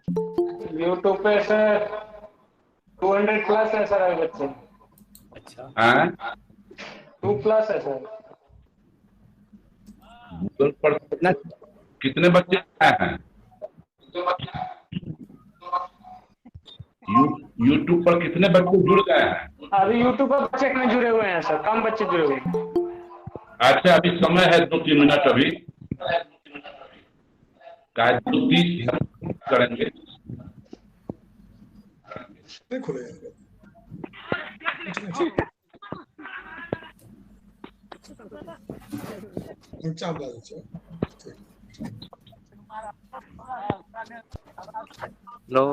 YouTube पे sir 200 plus है sir अभी बच्चे। अच्छा, हैं? 2 प्लस है सर। गूगल पर कितना? कितने बच्चे आए हैं? यूट्यूब पर कितने बच्चे जुड़ गए हैं? अभी यूट्यूब पर बच्चे कम जुड़े हुए हैं सर, कम बच्चे जुड़े हुए हैं। अच्छा, अभी समय है 2-3 मिनट अभी, क्या 2:30 करेंगे। नहीं खुलेगा। चाप ला दीजिए। लो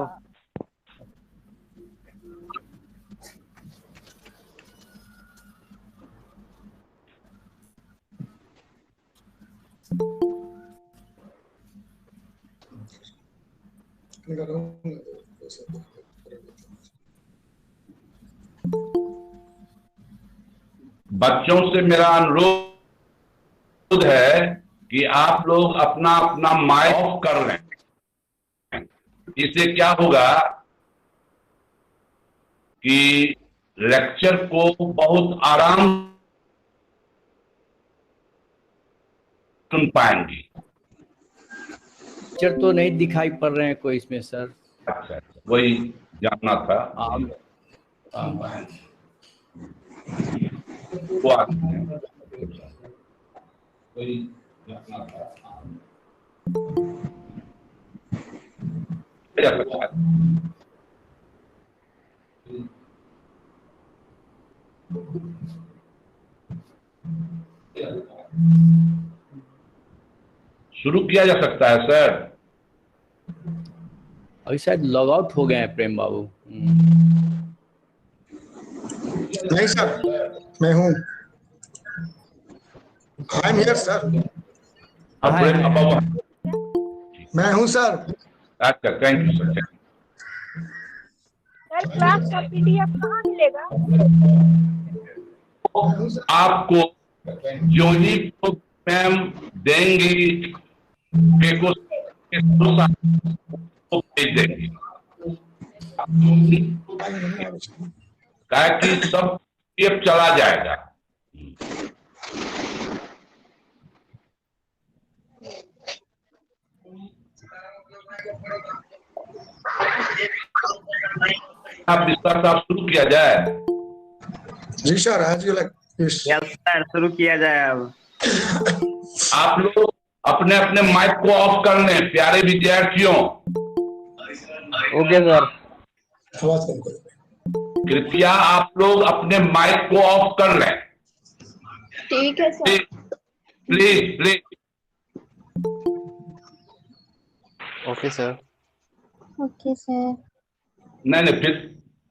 बच्चों से मेरा अनुरोध है कि आप लोग अपना अपना माइक ऑफ कर लें। इससे क्या होगा कि लेक्चर को बहुत आराम सुन पाएंगे। पिक्चर तो नहीं दिखाई पड़ रहे हैं कोई इसमें सर। अच्छा, वही जानना था। वो आते हैं, वही जानना था। क्या सकता है? शुरू किया जा सकता है सर। अभी शायद लॉग आउट हो गए हैं प्रेम बाबू। नहीं सर, मैं हूँ। I am here sir. मैं हूँ सर। अच्छा, thank you sir. Sir class का पीडीएफ कहाँ मिलेगा? आपको जो ही मैम देंगी को भेज देंगी, ताकि सब पीडीएफ चला जाएगा। आप विस्तार साहब शुरू किया जाए। जी sir, as you like. Yes sir, शुरू किया जाए अब। आप लोग अपने अपने माइक को ऑफ कर लें, प्यारे विद्यार्थियों। Okay sir. आवाज कम करो। कृपया आप लोग अपने माइक को ऑफ कर लें। ठीक है sir. Please please. Okay sir. Okay sir. नहीं, फिर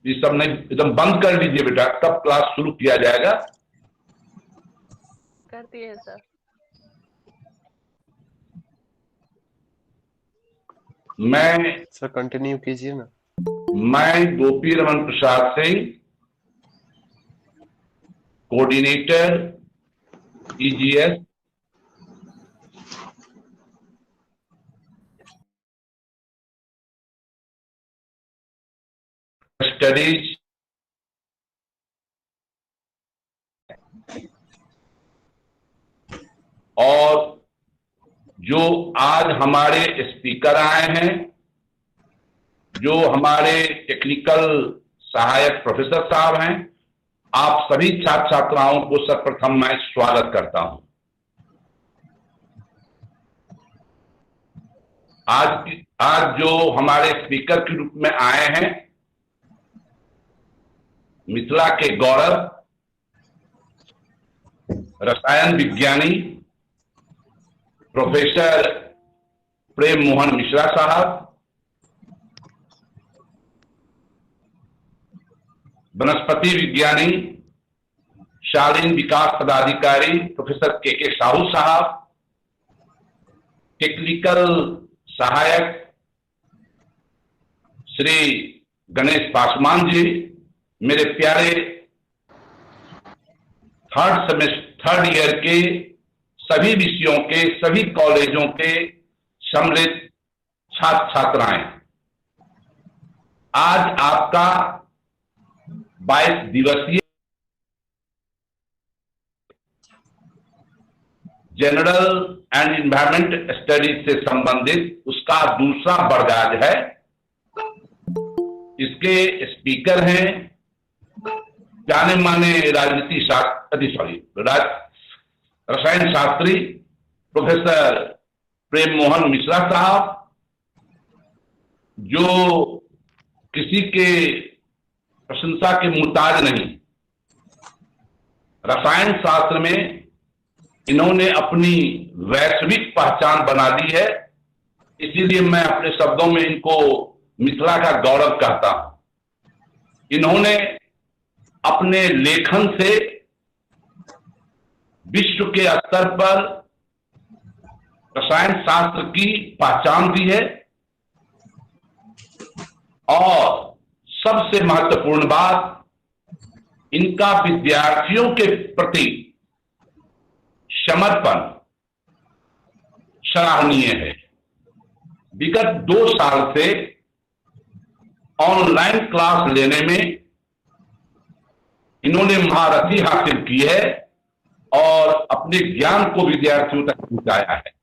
ये सब नहीं, एकदम बंद कर लीजिए बेटा, तब क्लास शुरू किया जाएगा। कर दिए सर। मैं सर कंटिन्यू कीजिए ना। मैं गोपी Raman Prasad Singh, coordinator EGS studies और जो आज हमारे स्पीकर आए हैं, जो हमारे टेक्निकल सहायक प्रोफेसर साहब हैं, आप सभी छात्र छात्राओं को सर्वप्रथम मैं स्वागत करता हूं। आज जो हमारे स्पीकर के रूप में आए हैं, मिथिला के गौरव, रसायन विज्ञानी प्रोफेसर प्रेम मोहन मिश्रा साहब, वनस्पति विज्ञानी शालीन विकास पदाधिकारी प्रोफेसर के साहू साहब, टेक्निकल सहायक श्री गणेश पासवान जी, मेरे प्यारे थर्ड ईयर के सभी विषयों के, सभी कॉलेजों के सम्मिलित छात्र छात्राएं, आज आपका 22 दिवसीय जनरल एंड इन्वायरमेंट स्टडीज से संबंधित उसका दूसरा वर्गाज है। इसके स्पीकर हैं जाने माने रसायन शास्त्री प्रोफेसर प्रेम मोहन मिश्रा साहब, जो किसी के प्रशंसा के मुताज नहीं। रसायन शास्त्र में इन्होंने अपनी वैश्विक पहचान बना दी है, इसीलिए मैं अपने शब्दों में इनको मिथिला का गौरव कहता हूं। इन्होंने अपने लेखन से विश्व के स्तर पर रसायन शास्त्र की पहचान दी है, और सबसे महत्वपूर्ण बात, इनका विद्यार्थियों के प्रति समर्पण सराहनीय है। विगत 2 साल से ऑनलाइन क्लास लेने में इन्होंने महारथी हासिल की है और अपने ज्ञान को विद्यार्थियों तक पहुंचाया है।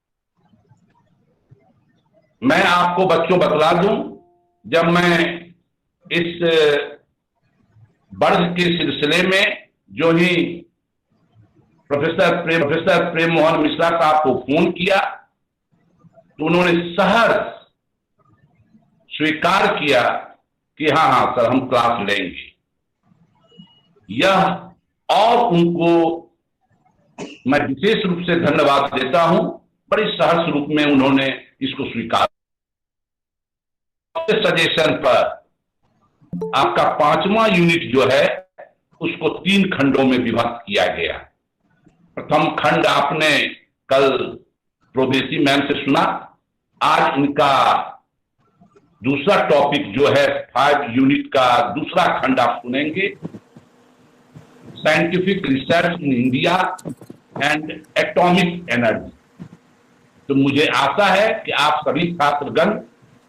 मैं आपको बच्चों बतला दूं, जब मैं इस वर्ष के सिलसिले में जो ही प्रोफेसर प्रेम मोहन मिश्रा साहब को फोन किया, तो उन्होंने सहर्ष स्वीकार किया कि हाँ सर, हम क्लास लेंगे। यह और उनको मैं विशेष रूप से धन्यवाद देता हूं। बड़ी सहर्ष रूप में उन्होंने इसको स्वीकार। सजेशन पर आपका 5वां यूनिट जो है उसको 3 खंडों में विभक्त किया गया। प्रथम खंड आपने कल प्रोदेसी मैम से सुना। आज इनका दूसरा टॉपिक जो है 5 यूनिट का दूसरा खंड आप सुनेंगे, scientific research in India and atomic energy. तो मुझे आशा है कि आप सभी छात्रगण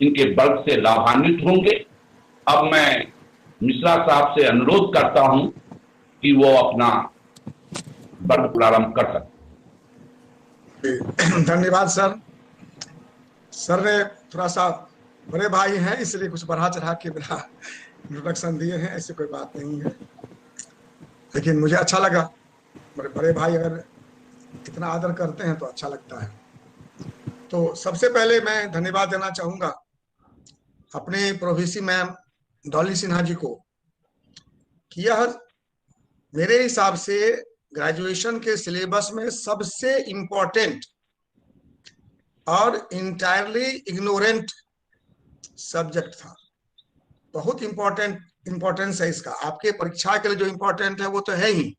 इनके वर्ग से लाभान्वित होंगे। अब मैं मिश्रा साहब से अनुरोध करता हूं कि वो अपना वर्ग प्रारंभ कर सकते। धन्यवाद सर। सर ने थोड़ा सा बड़े भाई हैं इसलिए कुछ बढ़ा चढ़ा के बिना इंट्रोडक्शन दिए हैं, ऐसी कोई बात नहीं है, लेकिन मुझे अच्छा लगा। बड़े भाई अगर इतना आदर करते हैं तो अच्छा लगता है। तो सबसे पहले मैं धन्यवाद देना चाहूंगा अपने प्रोफेसर मैम डॉली सिन्हा जी को कि यह मेरे हिसाब से ग्रेजुएशन के सिलेबस में सबसे इम्पोर्टेंट और इंटायरली इग्नोरेंट सब्जेक्ट था। बहुत इंपॉर्टेंस है इसका। आपके परीक्षा के लिए जो इम्पोर्टेंट है वो तो है ही,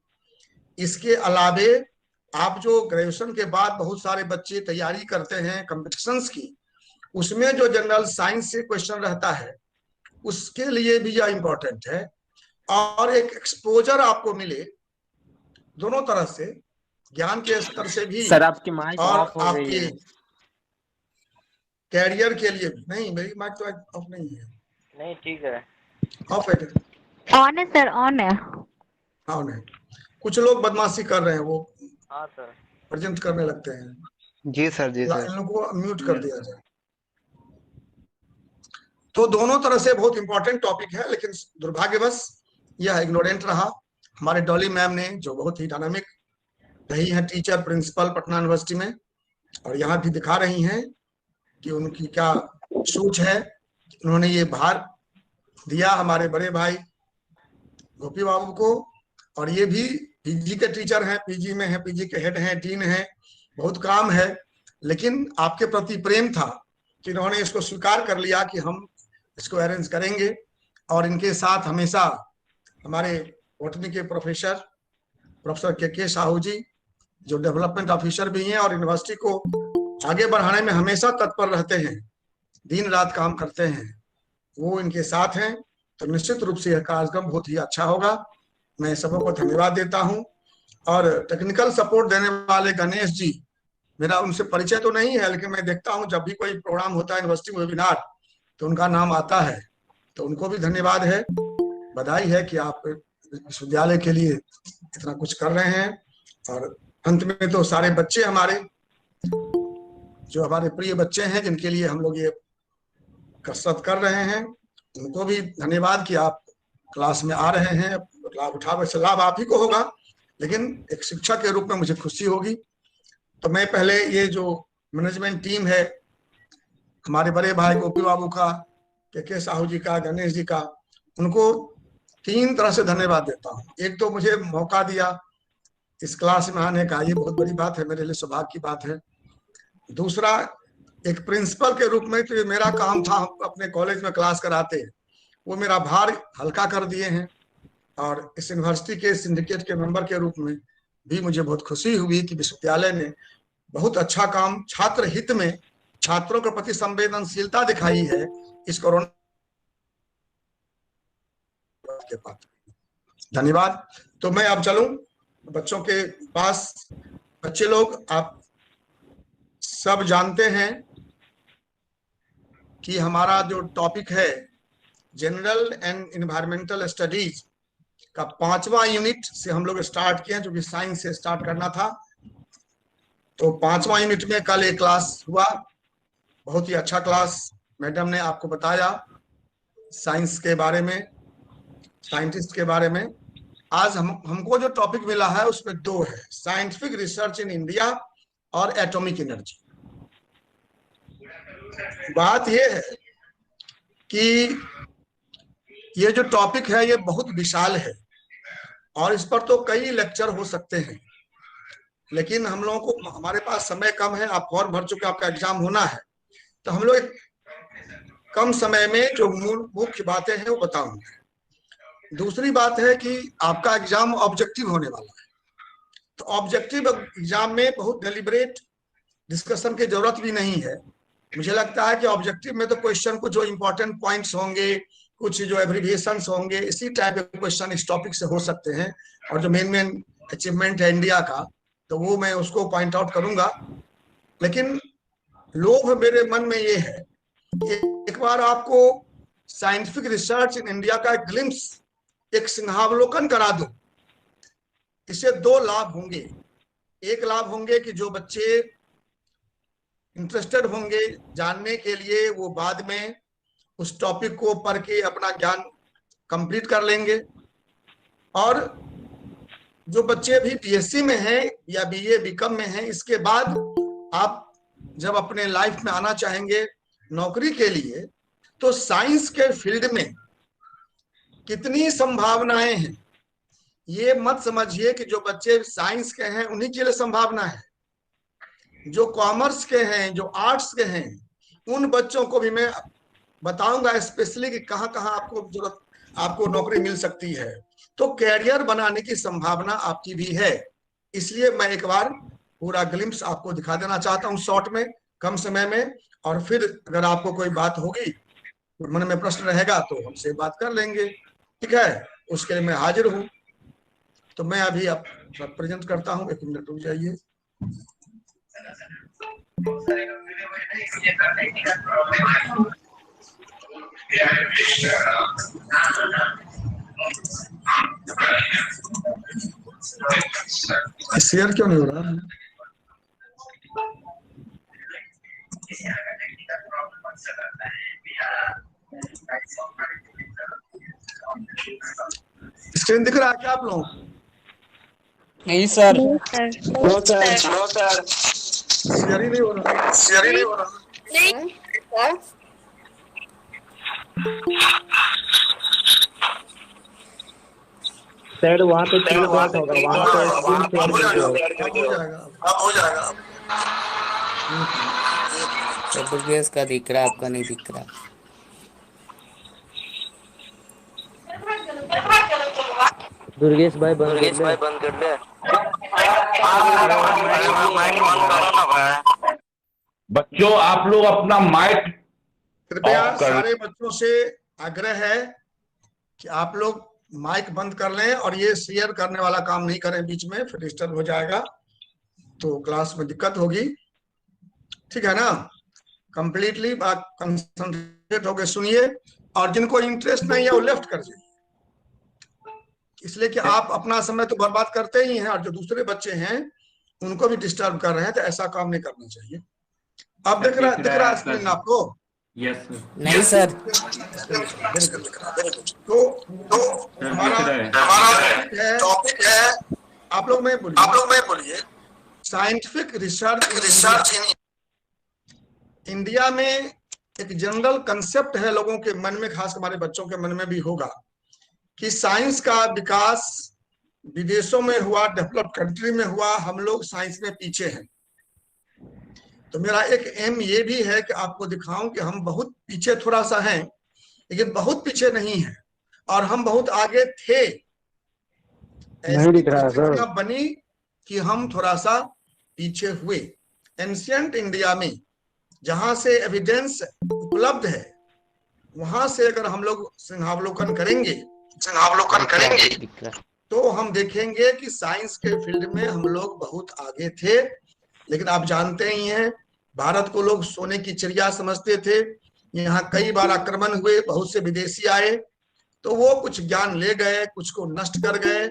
इसके अलावे आप जो ग्रेजुएशन के बाद बहुत सारे बच्चे तैयारी करते हैं कॉम्पिटिशन्स की, उसमें जो जनरल साइंस से क्वेश्चन रहता है उसके लिए भी यह इम्पोर्टेंट है। और एक एक्सपोजर आपको मिले दोनों तरह से, ज्ञान के स्तर से भी सर आपकी माइक और ऑफ हो गई आपके है। कैरियर के लिए भी। नहीं, मेरी माइक तो ऑफ नहीं है। नहीं ठीक है, ऑफ है। ऑन है सर, ऑन है। ऑन है। कुछ लोग बदमाशी कर रहे हैं, वो हाँ सर प्रेजेंट करने लगते हैं। जी सर जी सर। इन लोगों को म्यूट कर दिया जाए। तो दोनों तरह से बहुत इंपॉर्टेंट टॉपिक है, लेकिन दुर्भाग्यवश यह इग्नोरेंट रहा। हमारे डॉली मैम ने जो बहुत ही डायनामिक रही है टीचर प्रिंसिपल पटना यूनिवर्सिटी में, और यहाँ भी दिखा रही हैं कि उनकी क्या सोच है। उन्होंने ये भार दिया हमारे बड़े भाई गोपी बाबू को, और ये भी पीजी के टीचर हैं, पीजी में हैं, पीजी के हेड हैं, डीन हैं, बहुत काम है। लेकिन आपके प्रति प्रेम था कि इन्होंने इसको स्वीकार कर लिया कि हम इसको अरेंज करेंगे। और इनके साथ हमेशा हमारे बॉटनी के प्रोफेसर के साहू जी, जो डेवलपमेंट ऑफिसर भी हैं और यूनिवर्सिटी को आगे बढ़ाने में हमेशा तत्पर रहते हैं, दिन रात काम करते हैं, वो इनके साथ हैं। तो निश्चित रूप से यह कार्यक्रम बहुत ही अच्छा होगा। मैं सबको धन्यवाद देता हूं। और टेक्निकल सपोर्ट देने वाले गणेश जी, मेरा उनसे परिचय तो नहीं है, लेकिन मैं देखता हूं जब भी कोई प्रोग्राम होता है यूनिवर्सिटी वेबिनार तो उनका नाम आता है। तो उनको भी धन्यवाद है, बधाई है कि आप विश्वविद्यालय के लिए इतना कुछ कर रहे हैं। और अंत में तो सारे बच्चे हमारे, जो हमारे प्रिय बच्चे हैं, जिनके लिए हम लोग ये कसरत कर रहे हैं, उनको भी धन्यवाद कि आप क्लास में आ रहे हैं। लाभ उठा, वैसे लाभ आप ही को होगा, लेकिन एक शिक्षक के रूप में मुझे खुशी होगी। तो मैं पहले ये जो मैनेजमेंट टीम है, हमारे बड़े भाई गोपी बाबू का, के साहू जी का, गणेश जी का, उनको 3 तरह से धन्यवाद देता हूँ। एक तो मुझे मौका दिया इस क्लास में आने का, ये बहुत बड़ी बात है, मेरे लिए सौभाग्य की बात है। दूसरा, एक प्रिंसिपल के रूप में तो ये मेरा काम था, अपने कॉलेज में क्लास कराते, वो मेरा भार हल्का कर दिए हैं। और इस यूनिवर्सिटी के सिंडिकेट के मेंबर के रूप में भी मुझे बहुत खुशी हुई कि विश्वविद्यालय ने बहुत अच्छा काम छात्र हित में, छात्रों के प्रति संवेदनशीलता दिखाई है इस कोरोना के पात्र। धन्यवाद। तो मैं अब चलूं बच्चों के पास। बच्चे लोग, आप सब जानते हैं कि हमारा जो टॉपिक है जनरल एंड एनवायरमेंटल स्टडीज का 5वां यूनिट से हम लोग स्टार्ट किए हैं, जो कि साइंस से स्टार्ट करना था। तो 5वां यूनिट में कल एक क्लास हुआ, बहुत ही अच्छा क्लास। मैडम ने आपको बताया साइंस के बारे में, साइंटिस्ट के बारे में। आज हमको जो टॉपिक मिला है उसमें 2 है, साइंटिफिक रिसर्च इन इंडिया और एटॉमिक एनर्जी। बात यह है कि ये जो टॉपिक है ये बहुत विशाल है और इस पर तो कई लेक्चर हो सकते हैं, लेकिन हम लोगों को, हमारे पास समय कम है। आप फॉर्म भर चुके, आपका एग्जाम होना है, तो हम लोग कम समय में जो मुख्य बातें हैं वो बताऊंगा। दूसरी बात है कि आपका एग्जाम ऑब्जेक्टिव होने वाला है, तो ऑब्जेक्टिव एग्जाम में बहुत डेलिब्रेट डिस्कशन की जरूरत भी नहीं है। मुझे लगता है कि ऑब्जेक्टिव में तो क्वेश्चन को जो इंपॉर्टेंट पॉइंट्स होंगे, कुछ जो एब्रिविएशंस होंगे, इसी टाइप के क्वेश्चन इस टॉपिक से हो सकते हैं। और जो मेन अचीवमेंट है इंडिया का, तो वो मैं उसको पॉइंट आउट करूंगा। लेकिन लोभ मेरे मन में ये है कि एक बार आपको साइंटिफिक रिसर्च इन इंडिया का एक ग्लिम्स, एक सिंहावलोकन करा दो। इससे 2 लाभ होंगे। एक लाभ होंगे कि जो बच्चे इंटरेस्टेड होंगे जानने के लिए, वो बाद में उस टॉपिक को पढ़ के अपना ज्ञान कंप्लीट कर लेंगे। और जो बच्चे भी बीएससी में हैं या बीए बीकॉम में हैं, इसके बाद आप जब अपने लाइफ में आना चाहेंगे नौकरी के लिए, तो साइंस के फील्ड में कितनी संभावनाएं हैं ये मत समझिए कि जो बच्चे साइंस के हैं उन्हीं के लिए संभावना है। जो कॉमर्स के हैं, जो आर्ट्स के हैं, उन बच्चों को भी मैं बताऊंगा स्पेशली कि कहाँ कहाँ आपको नौकरी मिल सकती है। तो कैरियर बनाने की संभावना आपकी भी है। इसलिए मैं एक बार पूरा ग्लिम्स आपको दिखा देना चाहता हूँ शॉर्ट में, कम समय में। और फिर अगर आपको कोई बात होगी, मन में प्रश्न रहेगा, तो हमसे बात कर लेंगे, ठीक है? उसके लिए मैं हाजिर हूँ। तो मैं अभी आप प्रेजेंट करता हूँ, 1 मिनट रुक जाइए। शेयर क्यों नहीं हो रहा है? स्क्रीन दिख रहा है क्या आप लोग? नहीं सर। No sir. शेयर ही नहीं हो रहा। नहीं सर। सर वहाँ पे 3 बात होगा, वहाँ पे हो जाएगा। तो दुर्गेश का दिख रहा, आपका नहीं दिख रहा। दुर्गेश भाई बंद कर दे। बच्चों, आप लोग अपना माइक कृपया ऑफ कर। सारे बच्चों से आग्रह है कि आप लोग माइक बंद कर लें और ये शेयर करने वाला काम नहीं करें बीच में, फिर डिस्टर्ब हो जाएगा तो क्लास में दिक्कत होगी, ठीक है ना? कंप्लीटली कंसंट्रेट कंसंट्रेट होकर सुनिए, और जिनको इंटरेस्ट नहीं है वो लेफ्ट कर जाइए, इसलिए कि आप अपना समय तो बर्बाद करते ही हैं और जो दूसरे बच्चे हैं उनको भी डिस्टर्ब कर रहे हैं, तो ऐसा काम नहीं करना चाहिए। अब दिख रहा स्क्रीन आपको? यस नहीं सर। तो हमारा टॉपिक है, आप लोग में बोलिए, साइंटिफिक रिसर्च इन इंडिया में। एक जनरल कंसेप्ट है लोगों के मन में, खास हमारे बच्चों के मन में भी होगा, कि साइंस का विकास विदेशों में हुआ, डेवलप्ड कंट्री में हुआ, हम लोग साइंस में पीछे हैं। तो मेरा एक एम ये भी है कि आपको दिखाऊं कि हम बहुत पीछे थोड़ा सा हैं, लेकिन बहुत पीछे नहीं हैं, और हम बहुत आगे थे। ऐसी परिस्थितियां बनी कि हम थोड़ा सा पीछे हुए। एंशिएंट इंडिया में जहां से एविडेंस उपलब्ध है, वहां से अगर हम लोग सिंहावलोकन करेंगे तो हम देखेंगे कि साइंस के फील्ड में हम लोग बहुत आगे थे। लेकिन आप जानते ही हैं, भारत को लोग सोने की चिड़िया समझते थे। यहाँ कई बार आक्रमण हुए, बहुत से विदेशी आए, तो वो कुछ ज्ञान ले गए, कुछ को नष्ट कर गए।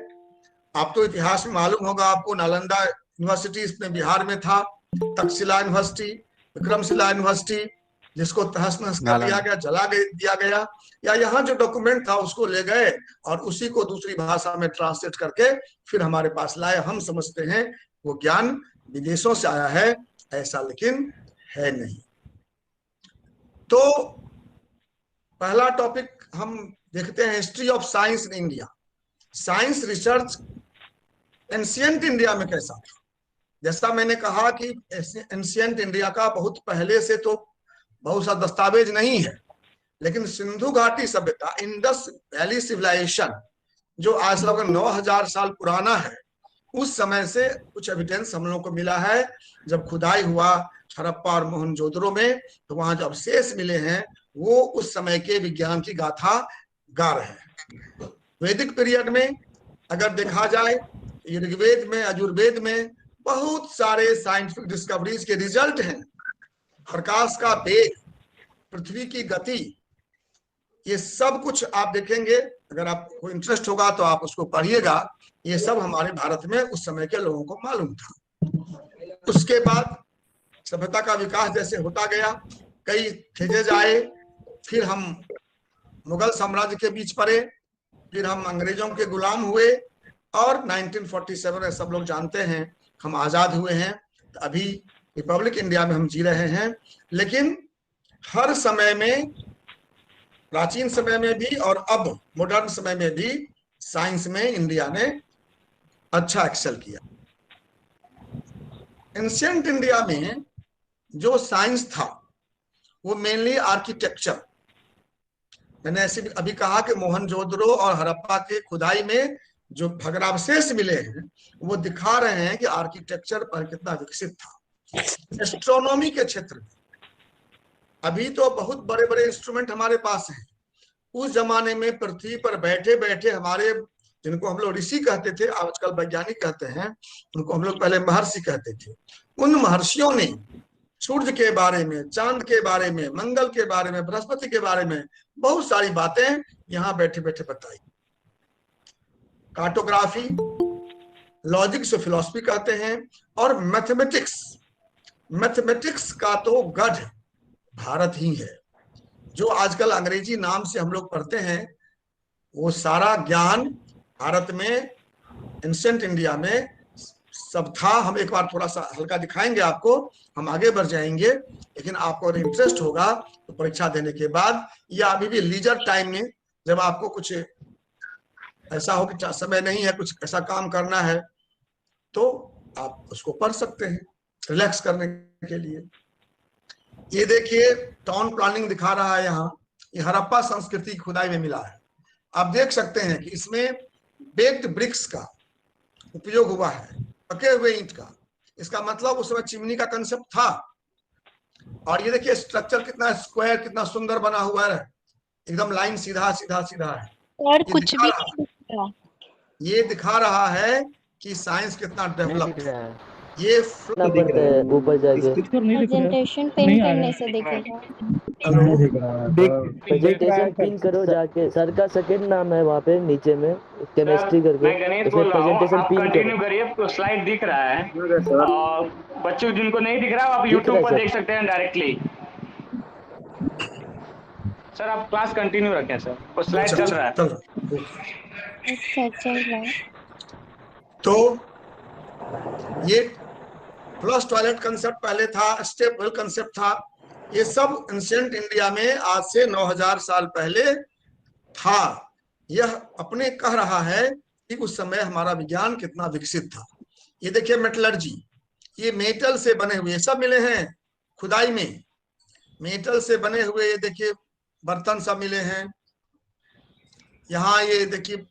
आप तो इतिहास में मालूम होगा आपको, नालंदा यूनिवर्सिटी इसमें बिहार में था, तक्षशिला यूनिवर्सिटी, विक्रमशिला यूनिवर्सिटी, जिसको तहस नहस कर दिया गया, जला दिया गया, या यहाँ जो डॉक्यूमेंट था उसको ले गए और उसी को दूसरी भाषा में ट्रांसलेट करके फिर हमारे पास लाए। हम समझते हैं वो ज्ञान विदेशों से आया है, ऐसा लेकिन है नहीं। तो पहला टॉपिक हम देखते हैं, history of science in India. Science research ancient India में कैसा था। जैसा मैंने कहा कि एंशिएंट इंडिया का बहुत पहले से तो बहुत सा दस्तावेज नहीं है, लेकिन सिंधु घाटी सभ्यता, इंडस वैली सिविलाइजेशन, जो आज लगभग 9000 साल पुराना है, उस समय से कुछ एविडेंस हम लोगों को मिला है। जब खुदाई हुआ हड़प्पा और मोहनजोदड़ो में, तो वहां जो अवशेष मिले हैं वो उस समय के विज्ञान की गाथा गा रहे हैं। वैदिक पीरियड में अगर देखा जाए, ऋग्वेद में, यजुर्वेद में बहुत सारे साइंटिफिक डिस्कवरीज के रिजल्ट हैं। प्रकाश का वेग, पृथ्वी की गति, ये सब कुछ आप देखेंगे। अगर आपको इंटरेस्ट होगा तो आप उसको पढ़िएगा। ये सब हमारे भारत में उस समय के लोगों को मालूम था। उसके बाद सभ्यता का विकास जैसे होता गया, कई फेजेज आए, फिर हम मुगल साम्राज्य के बीच पड़े, फिर हम अंग्रेजों के गुलाम हुए, और 1947 में सब लोग जानते हैं हम आजाद हुए हैं। तो अभी रिपब्लिक इंडिया में हम जी रहे हैं। लेकिन हर समय में, प्राचीन समय में भी और अब मॉडर्न समय में भी, साइंस में इंडिया ने अच्छा एक्सेल किया। एंशिएंट इंडिया में जो साइंस था वो मेनली आर्किटेक्चर। मैंने ऐसे अभी कहा कि मोहनजोदड़ो और हड़प्पा के खुदाई में जो भग्नावशेष मिले हैं वो दिखा रहे हैं कि आर्किटेक्चर पर कितना विकसित था। एस्ट्रोनॉमी के क्षेत्र में अभी तो बहुत बड़े बड़े इंस्ट्रूमेंट हमारे पास हैं। उस जमाने में पृथ्वी पर बैठे बैठे हमारे, जिनको हम लोग ऋषि कहते थे, आजकल वैज्ञानिक कहते हैं, उनको हम लोग पहले महर्षि कहते थे। उन महर्षियों ने सूर्य के बारे में, चांद के बारे में, मंगल के बारे में, बृहस्पति के बारे में बहुत सारी बातें यहाँ बैठे बैठे बताई। कार्टोग्राफी, लॉजिक्स फिलॉसफी कहते हैं, और मैथमेटिक्स का तो गढ़ भारत ही है। जो आजकल अंग्रेजी नाम से हम लोग पढ़ते हैं, वो सारा ज्ञान भारत में, एंशिएंट इंडिया में सब था। हम एक बार थोड़ा सा हल्का दिखाएंगे आपको, हम आगे बढ़ जाएंगे। लेकिन आपको अगर इंटरेस्ट होगा तो परीक्षा देने के बाद या अभी भी लीजर टाइम में, जब आपको कुछ ऐसा हो कि समय नहीं है, कुछ ऐसा काम करना है, तो आप उसको पढ़ सकते हैं रिलैक्स करने के लिए। ये देखिए टाउन प्लानिंग दिखा रहा है यहाँ, ये हड़प्पा संस्कृति की खुदाई में मिला है। आप देख सकते हैं कि इसमें बेक्ड ब्रिक्स का उपयोग हुआ है, पके हुए ईंट का। इसका मतलब उस समय चिमनी का कंसेप्ट था। और ये देखिए स्ट्रक्चर कितना स्क्वायर, कितना सुंदर बना हुआ है, एकदम लाइन सीधा सीधा सीधा है। और कुछ भी ये दिखा रहा है कि साइंस कितना डेवलप है। ये ना पड़ता है ऊपर जाके। प्रेजेंटेशन पिन करने से दिखेगा। प्रेजेंटेशन पिन करो जाके, सर का सेकंड नाम है वहाँ पे नीचे में केमिस्ट्री करके, मैं गणेश उसमें बोल रहा हूँ, प्रेजेंटेशन आप पिन कंटिन्यू करो। करिए, आपको स्लाइड दिख रहा है और बच्चों जिनको नहीं दिख रहा आप दिख रहा यूट्यूब है पर सर। देख सकते हैं डायरेक्टली। सर आप क्लास कंटिन्यू रखें सर, वो स्लाइड अच्छा चल रहा है। चल रहा। अच्छा चल रहा है। तो ये फ्लश टॉयलेट कंसेप्ट पहले था, स्टेप वेल कंसेप्ट था, ये सब एंशिएंट इंडिया में आज से 9000 साल पहले था। यह अपने कह रहा है कि उस समय हमारा विज्ञान कितना विकसित था। ये देखिए मेटलर्जी, ये मेटल से बने हुए सब मिले हैं खुदाई में, मेटल से बने हुए ये देखिए बर्तन सब मिले हैं। यहाँ ये देखिए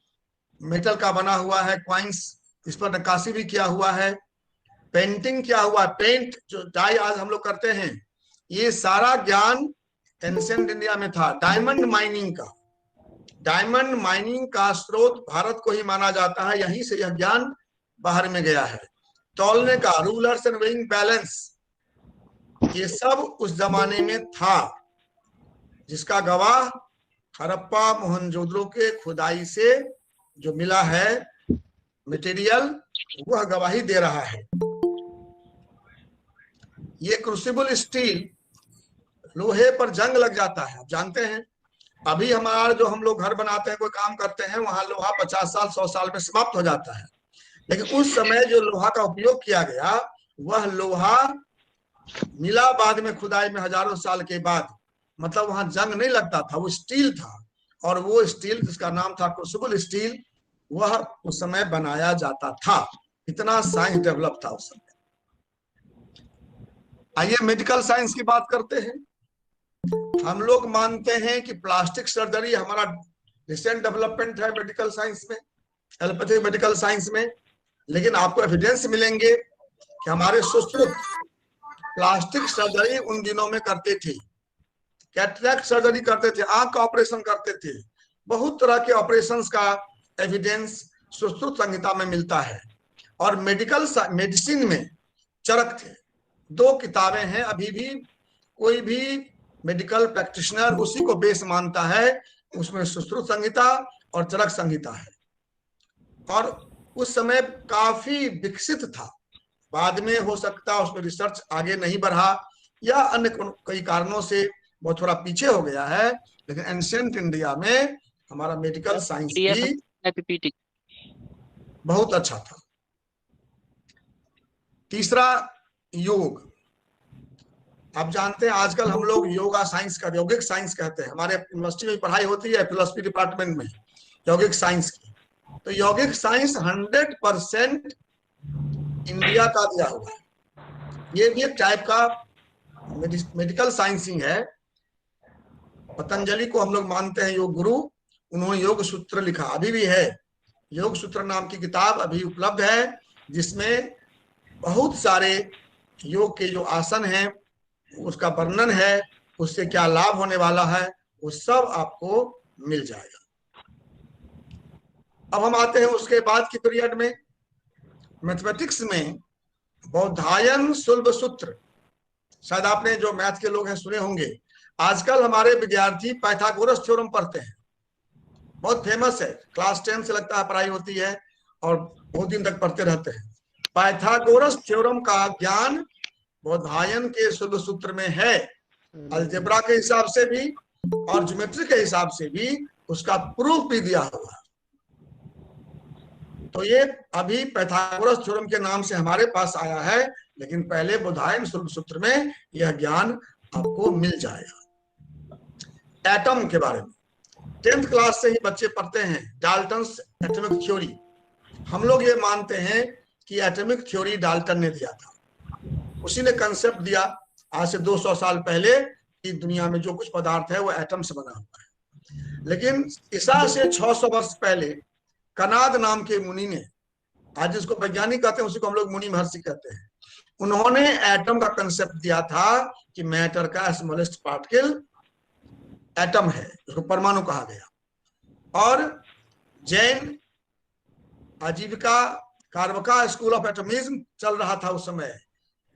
मेटल का बना हुआ है क्वाइंस, इस पर नक्काशी भी किया हुआ है। पेंटिंग क्या हुआ, पेंट जो डाई आज हम लोग करते हैं, ये सारा ज्ञान एंशिएंट इंडिया में था। डायमंड माइनिंग का, डायमंड माइनिंग का स्रोत भारत को ही माना जाता है, यहीं से यह ज्ञान बाहर में गया है। तौलने का, रूलर्स एंड वेइंग बैलेंस, ये सब उस जमाने में था, जिसका गवाह हड़प्पा मोहनजोदड़ो के खुदाई से जो मिला है मटेरियल, वह गवाही दे रहा है। ये क्रूसिबल स्टील, लोहे पर जंग लग जाता है, आप जानते हैं। अभी हमारा जो हम लोग घर बनाते हैं, कोई काम करते हैं, वहां लोहा 50 साल 100 साल में समाप्त हो जाता है, लेकिन उस समय जो लोहा का उपयोग किया गया, वह लोहा मिला बाद में खुदाई में हजारों साल के बाद, मतलब वहां जंग नहीं लगता था, वो स्टील था। और वो स्टील जिसका नाम था क्रूसिबल स्टील, वह उस समय बनाया जाता था। इतना साइंस डेवलप था उस समय। आइए मेडिकल साइंस की बात करते हैं। हम लोग मानते हैं कि प्लास्टिक सर्जरी हमारा रिसेंट डेवलपमेंट है मेडिकल साइंस में, एलोपैथिक मेडिकल साइंस में, लेकिन आपको एविडेंस मिलेंगे कि हमारे सुश्रुत प्लास्टिक सर्जरी उन दिनों में करते थे, कैटरैक्ट सर्जरी करते थे, आंख का ऑपरेशन करते थे, बहुत तरह के ऑपरेशंस का एविडेंस सुश्रुत संहिता में मिलता है। और मेडिसिन में चरक थे। 2 किताबें हैं, अभी भी कोई भी मेडिकल प्रैक्टिशनर उसी को बेस मानता है, उसमें सुश्रुत संहिता और चरक संहिता है। और उस समय काफी विकसित था, बाद में हो सकता है उसमें रिसर्च आगे नहीं बढ़ा या अन्य कई कारणों से वो थोड़ा पीछे हो गया है, लेकिन एंशिएंट इंडिया में हमारा मेडिकल साइंस भी बहुत अच्छा था। तीसरा, योग। आप जानते हैं आजकल हम लोग योगा साइंस का यौगिक साइंस कहते हैं, हमारे यूनिवर्सिटी में पढ़ाई होती है फिलोसफी डिपार्टमेंट में यौगिक साइंस की। तो यौगिक साइंस 100% इंडिया का दिया हुआ है। ये भी एक टाइप का मेडिकल साइंस ही है। पतंजलि को हम लोग मानते हैं योग गुरु, उन्होंने योग सूत्र लिखा, अभी भी है। योग सूत्र नाम की किताब अभी उपलब्ध है, जिसमें बहुत सारे योग के जो आसन हैं उसका वर्णन है, उससे क्या लाभ होने वाला है, वो सब आपको मिल जाएगा। अब हम आते हैं उसके बाद की पीरियड में, मैथमेटिक्स में बौधायन सुलभ सूत्र। शायद आपने जो मैथ के लोग हैं सुने होंगे। आजकल हमारे विद्यार्थी पाइथागोरस थ्योरम पढ़ते हैं, बहुत फेमस है, क्लास 10 से लगता है पढ़ाई होती है और बहुत दिन तक पढ़ते रहते हैं। पाइथागोरस थ्योरम का ज्ञान बौधायन के सुलभ सूत्र में है। अलजेब्रा के हिसाब से भी और ज्योमेट्री के हिसाब से भी उसका प्रूफ भी दिया हुआ है। तो ये अभी पाइथागोरस थ्योरम के नाम से हमारे पास आया है, लेकिन पहले बौधायन सुलभ सूत्र में यह ज्ञान आपको मिल जाएगा। एटम के बारे में 10th क्लास से ही बच्चे पढ़ते हैं, डाल्टन्स एटॉमिक थ्योरी। हम लोग ये मानते हैं कि एटॉमिक थ्योरी डाल्टन ने दिया था, उसी ने कंसेप्ट दिया आज से 200 साल पहले कि दुनिया में जो कुछ पदार्थ है वो एटम से बना हुआ है। लेकिन ईसा से 600 वर्ष पहले कनाद नाम के मुनि ने, आज जिसको वैज्ञानिक कहते हैं उसी को हम लोग मुनि महर्षि कहते हैं, उन्होंने एटम का कंसेप्ट दिया था कि मैटर का स्मॉलेस्ट पार्टिकल एटम है, उसको परमाणु कहा गया। और जैन आजीविका कार्बका स्कूल ऑफ एटमिज्म चल रहा था उस समय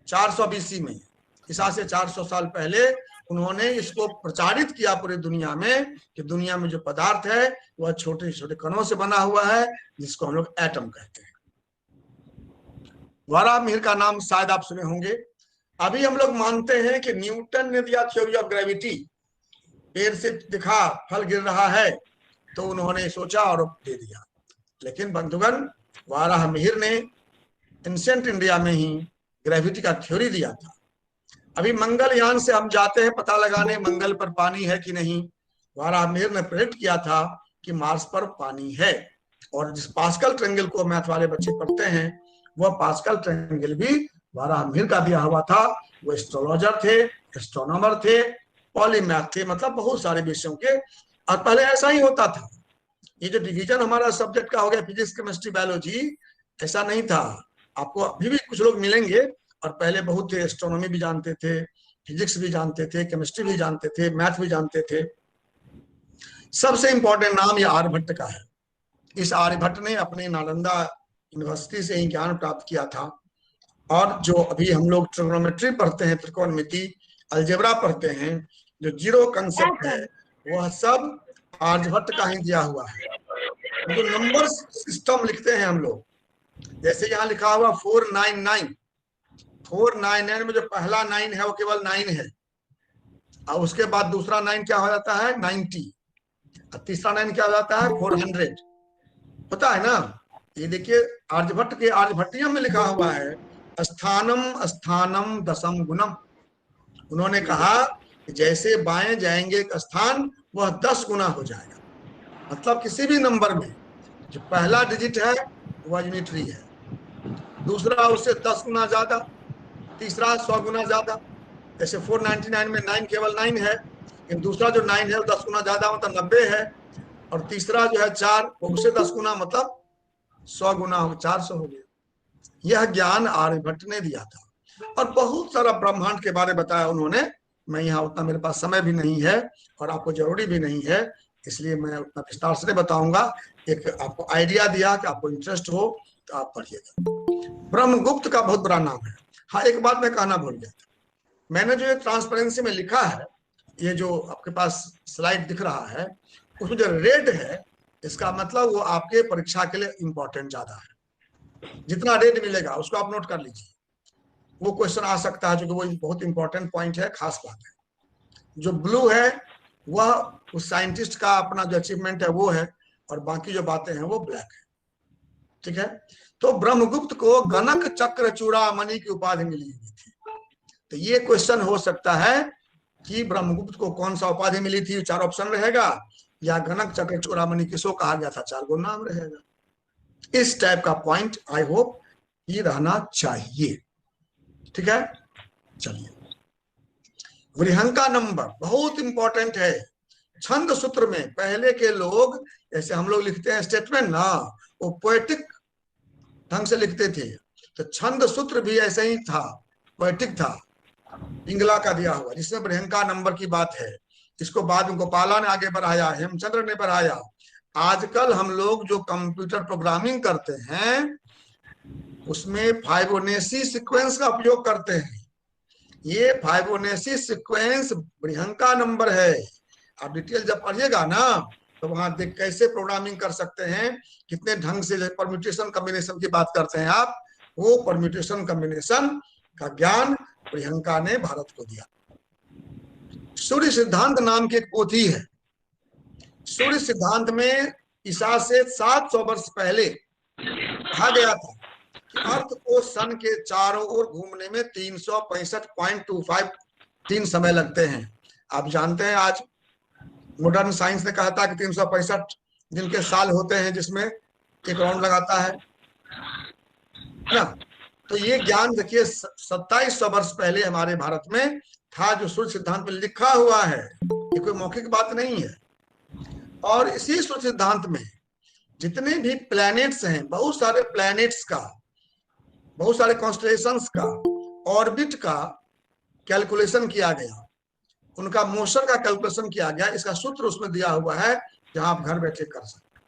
400 BC में, ईसा से 400 साल पहले उन्होंने इसको प्रचारित किया पूरी दुनिया में कि दुनिया में जो पदार्थ है वह छोटे छोटे कणों से बना हुआ है, जिसको हम लोग एटम कहते हैं। वाराहमिहिर का नाम शायद आप सुने होंगे। अभी हम लोग मानते हैं कि न्यूटन ने दिया थ्योरी ऑफ ग्रेविटी, पेड़ से दिखा फल गिर रहा है तो उन्होंने सोचा और दे दिया। लेकिन बंधुगण, वाराहमिहिर ने एंशिएंट इंडिया में ही ग्रेविटी का थ्योरी दिया था। अभी मंगलयान से हम जाते हैं पता लगाने मंगल पर पानी है कि नहीं। वाराहमिहिर ने प्रेडिक्ट किया था कि मार्स पर पानी है, और जिस पास्कल ट्रायंगल को मैथ वाले बच्चे पढ़ते हैं वह पास्कल ट्रायंगल भी वाराहमिहिर का दिया हुआ था। वो एस्ट्रोलॉजर थे, एस्ट्रोनॉमर थे, पॉलीमैथ थे, मतलब बहुत सारे विषयों के। और पहले ऐसा ही होता था। ये जो डिवीजन हमारा सब्जेक्ट का हो गया फिजिक्स, केमिस्ट्री, बायोलॉजी, ऐसा नहीं था। आपको अभी भी कुछ लोग मिलेंगे और पहले बहुत थे, एस्ट्रोनॉमी भी जानते थे, फिजिक्स भी जानते थे, केमिस्ट्री भी जानते थे, मैथ भी जानते थे। सबसे इंपॉर्टेंट नाम ये आर्यभट्ट का है। इस आर्यभट्ट ने अपने नालंदा यूनिवर्सिटी से ही ज्ञान प्राप्त किया था। और जो अभी हम लोग ट्रिग्नोमेट्री पढ़ते हैं, त्रिकोणमिति, अलजेब्रा पढ़ते हैं, जो जीरो कंसेप्ट है, वह सब आर्यभट्ट का ही दिया हुआ है। जो नंबर सिस्टम लिखते हैं हम लोग, जैसे यहाँ लिखा हुआ 499 में जो पहला 9 है वो केवल 9 है, और उसके बाद दूसरा 9 क्या हो जाता है 90, और तीसरा 9 क्या हो जाता है 400, पता है ना। ये देखिए आर्यभट्ट के आर्यभट्टियम में लिखा हुआ है स्थानम स्थानम दशम गुणम। उन्होंने कहा कि जैसे बाएं जाएंगे एक स्थान वह 10 गुना हो जाएगा। मतलब किसी भी नंबर में जो पहला डिजिट है वह यूनिटरी है, दूसरा उससे 10 गुना ज्यादा, तीसरा 100 गुना ज्यादा। जैसे 499 में 9 केवल 9 है, लेकिन दूसरा जो 9 है वो 10 गुना ज्यादा मतलब 90 है, और तीसरा जो है 4 वो उससे 10 गुना मतलब 100 गुना हो, 400 हो गया। यह ज्ञान आर्यभट्ट ने दिया था। और बहुत सारा ब्रह्मांड के बारे में बताया उन्होंने। मैं यहाँ उतना, मेरे पास समय भी नहीं है और आपको जरूरी भी नहीं है, इसलिए मैं उतना विस्तार से नहीं बताऊंगा। एक आपको आइडिया दिया कि आपको इंटरेस्ट हो तो आप पढ़िएगा। ब्रह्मगुप्त का बहुत बड़ा नाम है। हाँ, एक बात मैं कहना भूल गया था। मैंने जो ये ट्रांसपेरेंसी में लिखा है, ये जो आपके पास स्लाइड दिख रहा है, उसमें जो रेड है इसका मतलब वो आपके परीक्षा के लिए इंपॉर्टेंट ज्यादा है। जितना रेड मिलेगा उसको आप नोट कर लीजिए। वो क्वेश्चन आ सकता है, जो कि वो बहुत इंपॉर्टेंट पॉइंट है, खास बात है। जो ब्लू है वह उस साइंटिस्ट का अपना जो अचीवमेंट है वो है, और बाकी जो बातें हैं वो ब्लैक है। ठीक है। तो ब्रह्मगुप्त को गणक चक्र चूड़ामणि की उपाधि मिली हुई थी। तो ये क्वेश्चन हो सकता है कि ब्रह्मगुप्त को कौन सा उपाधि मिली थी, 4 ऑप्शन रहेगा, या गणक चक्र चूड़ामणि किसको कहा गया था, 4 गो नाम रहेगा। इस टाइप का पॉइंट आई होप ये रहना चाहिए। ठीक है। चलिए, वृहंका नंबर बहुत इंपॉर्टेंट है। छंद सूत्र में पहले के लोग, जैसे हम लोग लिखते हैं स्टेटमेंट ना, वो पोएटिक ढंग से लिखते थे। तो छंद सूत्र भी ऐसे ही था, पोएटिक था, पिंगला का दिया हुआ, जिसमें वृहंका नंबर की बात है। इसको बाद में गोपाला ने आगे बढ़ाया, हेमचंद्र ने बढ़ाया। आजकल हम लोग जो कंप्यूटर प्रोग्रामिंग करते हैं उसमें फाइबोनेसी सीक्वेंस का उपयोग करते हैं। ये फाइबोनेसी सीक्वेंस वृहंका नंबर है। आप डिटेल जब पढ़िएगा ना तो वहां देख कैसे प्रोग्रामिंग कर सकते हैं, कितने ढंग से परम्यूटेशन कॉम्बिनेशन की बात करते हैं आप, वो परम्यूटेशन कॉम्बिनेशन का ज्ञान वृहंका ने भारत को दिया। सूर्य सिद्धांत नाम की एक पोथी है। सूर्य सिद्धांत में ईसा से 700 वर्ष पहले कहा गया था कि अर्थ को सन के चारों ओर घूमने में 365.25 दिन समय लगते हैं। आप जानते हैं आज मॉडर्न साइंस ने कहा था कि 365 दिन के साल होते हैं, जिसमें एक राउंड लगाता है ना। तो ये ज्ञान देखिए 2700 वर्ष पहले हमारे भारत में था, जो सूर्य सिद्धांत में लिखा हुआ है। ये कोई मौखिक बात नहीं है। और इसी सूर्य सिद्धांत में जितने भी प्लैनेट्स हैं, बहुत सारे प्लैनेट्स का, बहुत सारे कॉन्स्टलेशंस का, ऑर्बिट का कैलकुलेशन किया गया, उनका मोशन का कैलकुलेशन किया गया। इसका सूत्र उसमें दिया हुआ है, जहां आप घर बैठे कर सकते।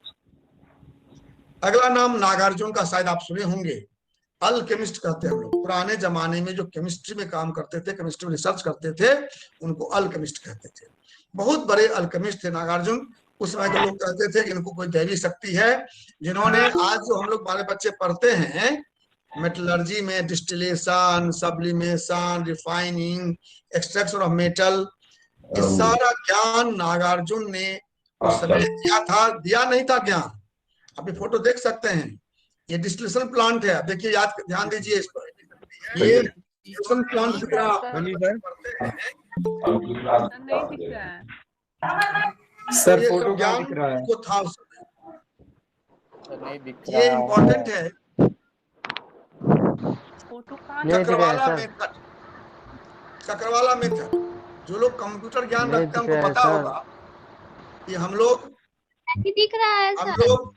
अगला नाम नागार्जुन का शायद आप सुने होंगे, अल्केमिस्ट कहते हैं हम लोग। पुराने जमाने में जो केमिस्ट्री में काम करते थे, केमिस्ट्री में रिसर्च करते थे, उनको अल्केमिस्ट कहते थे। बहुत बड़े अल्केमिस्ट थे नागार्जुन। उस समय के लोग कहते थे कि इनको कोई दैवी शक्ति है, जिन्होंने आज जो हम लोग हमारे बच्चे पढ़ते हैं मेटलर्जी में, distillation, sublimation, refining, extraction of metal, इस सारा ज्ञान नागार्जुन ने उस समय दिया था। दिया नहीं था ज्ञान, अभी फोटो देख सकते हैं, ये डिस्टिलेशन प्लांट है। अब देखिए, याद ध्यान दीजिए इस पर, ये डिस्टिलेशन प्लांट दिख रहा सर ये फोटो सब क्या ज्ञान दिख रहा है? को था उस समय। नहीं दिख ये इम्पोर्टेंट है। नहीं दिख रहा चक्रवाला है सर, मेथड, चक्रवाला मेथड, जो लोग कंप्यूटर ज्ञान नहीं रखते हैं दिख उनको रहा है पता सर। होगा कि हम लोग दिख रहा है हम सर। लोग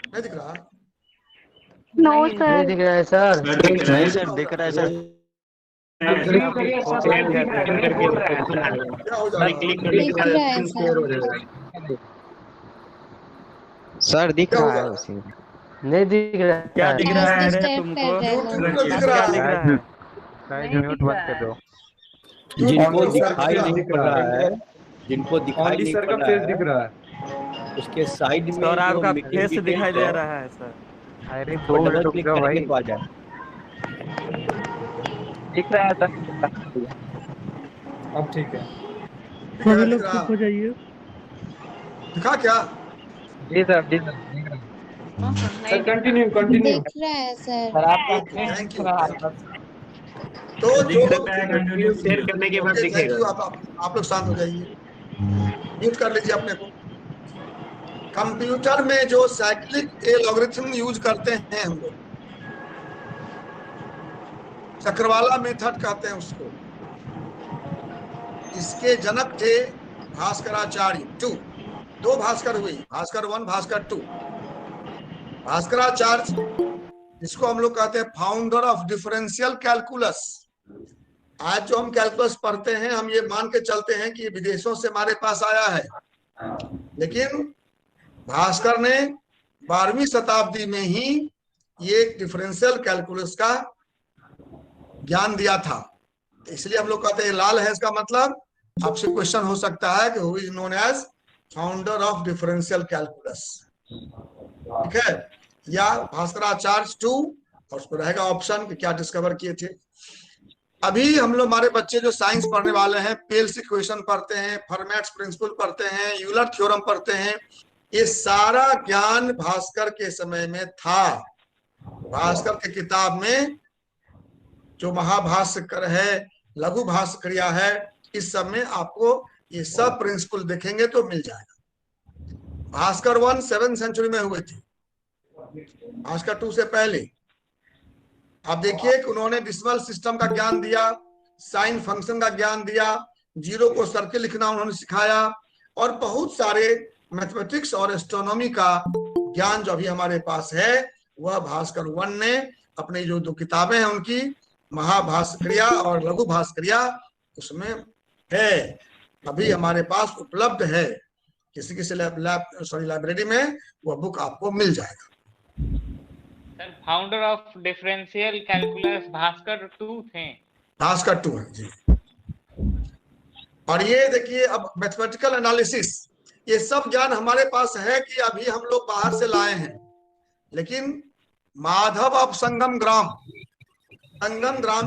नहीं दिख रहा। नो नहीं सर। दिख रहा है सर। नहीं सर दिख रहा है सर। क्लिक करिए सर, दिख रहा है, क्लिक बोल रहा है। क्या हो जाएगा? दिख रहा है सर। सर दिख क्या रहा होगा? है उसी में। नहीं दिख रहा है। क्या दिख रहा है रे डिस्टर्ब तुमको? कर रहे यूट्यूब हैं। पे दिख रहा दिख है। रहा है। म्यूट बंद कर दो। जिनको ऑनली सर दिखाई का नहीं दिख पड़ रहा रहा है, जिनको दिखाई ऑनली नहीं सर पड़ का फेस रहा दिख है, रहा है। उसके साइड में सर जो आपका मीटिंग फेस डिटेल्स दिखाई दे है, रहा है सर। अरे उस पर 2 डबल मिनट क्लिक रुक जाओ करेंगे भाई। तो आ जाए। दिख रहा है सर। अब ठीक है। सभी लोग चुप हो जाइए। दिखा क्या? जी सर दिख रहा है। Sir continue continue. दिख रहा है सर। Thank you. तो जो लोग शेयर करने के बाद थैंक यू, आप लोग शांत हो जाइए, म्यूट कर लीजिए अपने को। कंप्यूटर में जो साइक्लिक एल्गोरिथम यूज करते हैं हम लोग, चक्रवाला मेथड कहते हैं उसको। इसके जनक थे भास्कराचार्य टू। 2 भास्कर हुई, भास्कर 1, भास्कर 2। भास्कराचार्य, जिसको हम लोग कहते हैं फाउंडर ऑफ डिफरेंशियल कैलकुलस। आज जो हम कैलकुलस पढ़ते हैं, हम ये मान के चलते हैं कि ये विदेशों से हमारे पास आया है, लेकिन भास्कर ने 12वीं शताब्दी में ही ये डिफरेंशियल कैलकुलस का ज्ञान दिया था। इसलिए हम लोग कहते हैं लाल है, इसका मतलब आपसे क्वेश्चन हो सकता है कि who is known as founder of differential calculus, ठीक है, या भास्कराचार्य 2, और उसको रहेगा ऑप्शन कि क्या डिस्कवर किए थे। अभी हम लोग, हमारे बच्चे जो साइंस पढ़ने वाले हैं, पेल्स इक्वेशन पढ़ते हैं, फर्मेट्स प्रिंसिपल पढ़ते हैं, यूलर थ्योरम पढ़ते हैं, ये सारा ज्ञान भास्कर के समय में था। भास्कर के किताब में जो महाभाष्यकर है, लघु भाष्यक्रिया है, इस सब में आपको ये सब प्रिंसिपल देखेंगे तो मिल जाएगा। भास्कर 1 7वीं सेंचुरी में हुए थे, भास्कर 2 से पहले। आप देखिए कि उन्होंने डेसिमल सिस्टम का ज्ञान दिया, साइन फंक्शन का ज्ञान दिया, जीरो को सर्किल लिखना उन्होंने सिखाया, और बहुत सारे मैथमेटिक्स और एस्ट्रोनॉमी का ज्ञान जो अभी हमारे पास है, वह भास्कर 1 ने अपनी जो 2 किताबें हैं उनकी, महाभाष्यक्रिया और लघु भाष्यक्रिया, उसमें है, अभी हमारे पास उपलब्ध है। किसी किसी लाइब्रेरी में वह बुक आपको मिल जाएगा। Sir founder of differential calculus Bhaskar 2 थे। भास्कर 2 है जी। और ये देखिए, अब मैथमेटिकल एनालिसिस, ये सब ज्ञान हमारे पास है कि अभी हम लोग बाहर से लाए हैं, लेकिन माधव ऑफ संगम ग्राम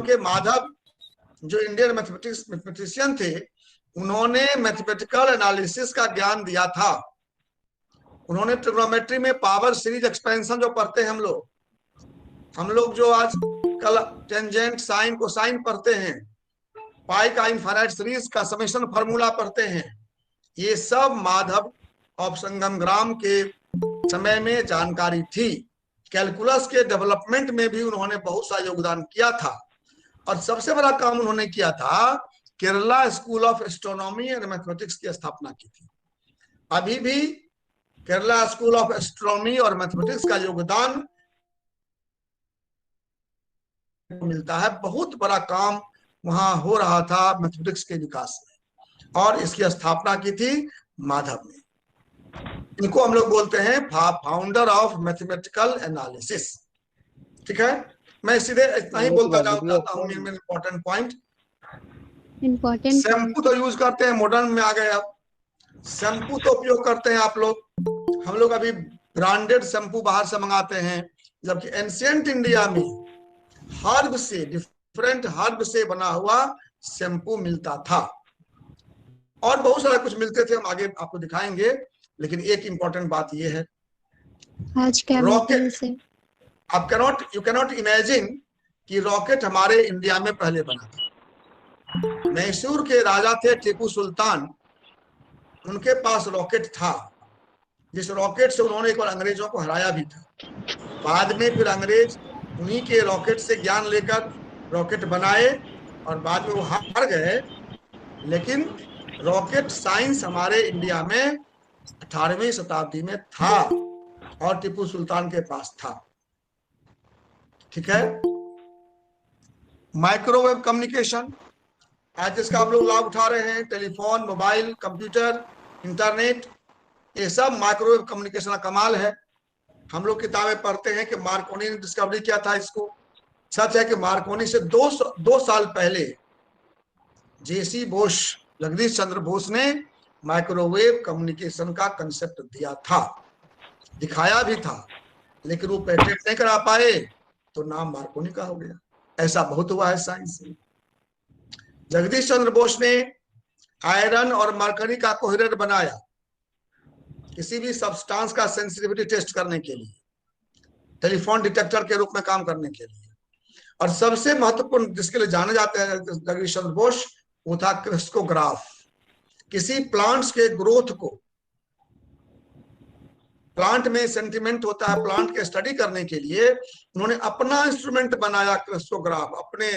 के माधव, जो इंडियन मैथमेटिशियन थे, उन्होंने मैथमेटिकल एनालिसिस का ज्ञान दिया था। उन्होंने ट्रिग्नोमेट्री में पावर सीरीज एक्सपेंशन जो पढ़ते हैं हम लोग जो आज कल टेंजेंट, साइन, कोसाइन पढ़ते हैं, पाई का इनफाइनाइट सीरीज का समेशन फार्मूला पढ़ते हैं, ये सब माधव ऑफ संगम ग्राम के समय में जानकारी थी। कैलकुलस के डेवलपमेंट में भी उन्होंने बहुत सा योगदान किया था, और सबसे बड़ा काम उन्होंने किया था, Kerala school of astronomy and mathematics की स्थापना की थी। अभी भी केरला स्कूल ऑफ एस्ट्रोनॉमी और मैथमेटिक्स का योगदान मिलता है। बहुत बड़ा काम वहां हो रहा था मैथमेटिक्स के विकास में, और इसकी स्थापना की थी माधव ने। इनको हम लोग बोलते हैं फाउंडर ऑफ मैथमेटिकल एनालिसिस। ठीक है, मैं सीधे इतना ही बोलता जाता हूँ इम्पोर्टेंट पॉइंट। इम्पोर्टेंट शैम्पू तो यूज करते हैं, मॉडर्न में आ गए अब शैम्पू तो उपयोग करते हैं आप लोग। हम लोग अभी ब्रांडेड शैम्पू बाहर से मंगाते हैं, जबकि एंशिएंट इंडिया में हर्ब से, डिफरेंट हर्ब से बना हुआ शैम्पू मिलता था, और बहुत सारा कुछ मिलते थे, हम आगे आपको दिखाएंगे। लेकिन एक इंपॉर्टेंट बात यह है, आज क्या रॉकेट, से आप यू कैनॉट इमेजिन कि रॉकेट हमारे इंडिया में पहले बना था। मैसूर के राजा थे टीपू सुल्तान, उनके पास रॉकेट था, जिस रॉकेट से उन्होंने एक बार अंग्रेजों को हराया भी था। बाद में फिर अंग्रेज उन्हीं के रॉकेट से ज्ञान लेकर रॉकेट बनाए, और बाद में वो हार गए। लेकिन रॉकेट साइंस हमारे इंडिया में 18वीं शताब्दी में था, और टीपू सुल्तान के पास था। ठीक है, माइक्रोवेव कम्युनिकेशन, आज जिसका आप लोग लाभ उठा रहे हैं, टेलीफोन, मोबाइल, कंप्यूटर, इंटरनेट, ये सब माइक्रोवेव कम्युनिकेशन का कमाल है। हम लोग किताबें पढ़ते हैं कि मार्कोनी ने डिस्कवरी किया था इसको। सच है कि मार्कोनी से दो साल पहले जेसी बोस, जगदीश चंद्र बोस ने माइक्रोवेव कम्युनिकेशन का कंसेप्ट दिया था, दिखाया भी था, लेकिन वो पेटेंट नहीं करा पाए, तो नाम मार्कोनी का हो गया। ऐसा बहुत हुआ है साइंस में। जगदीश चंद्र बोस ने आयरन और मरकरी का कोहेरेंट बनाया, किसी भी सब्सटेंस का सेंसिटिविटी टेस्ट करने के लिए, टेलीफोन डिटेक्टर के रूप में काम करने के लिए। और सबसे महत्वपूर्ण जिसके लिए जाने जाते हैं जगदीश चंद्र बोस, वो था क्रिस्कोग्राफ। किसी प्लांट्स के ग्रोथ को, प्लांट में सेंटिमेंट होता है, प्लांट के स्टडी करने के लिए उन्होंने अपना इंस्ट्रूमेंट बनाया, क्रिस्कोग्राफ। अपने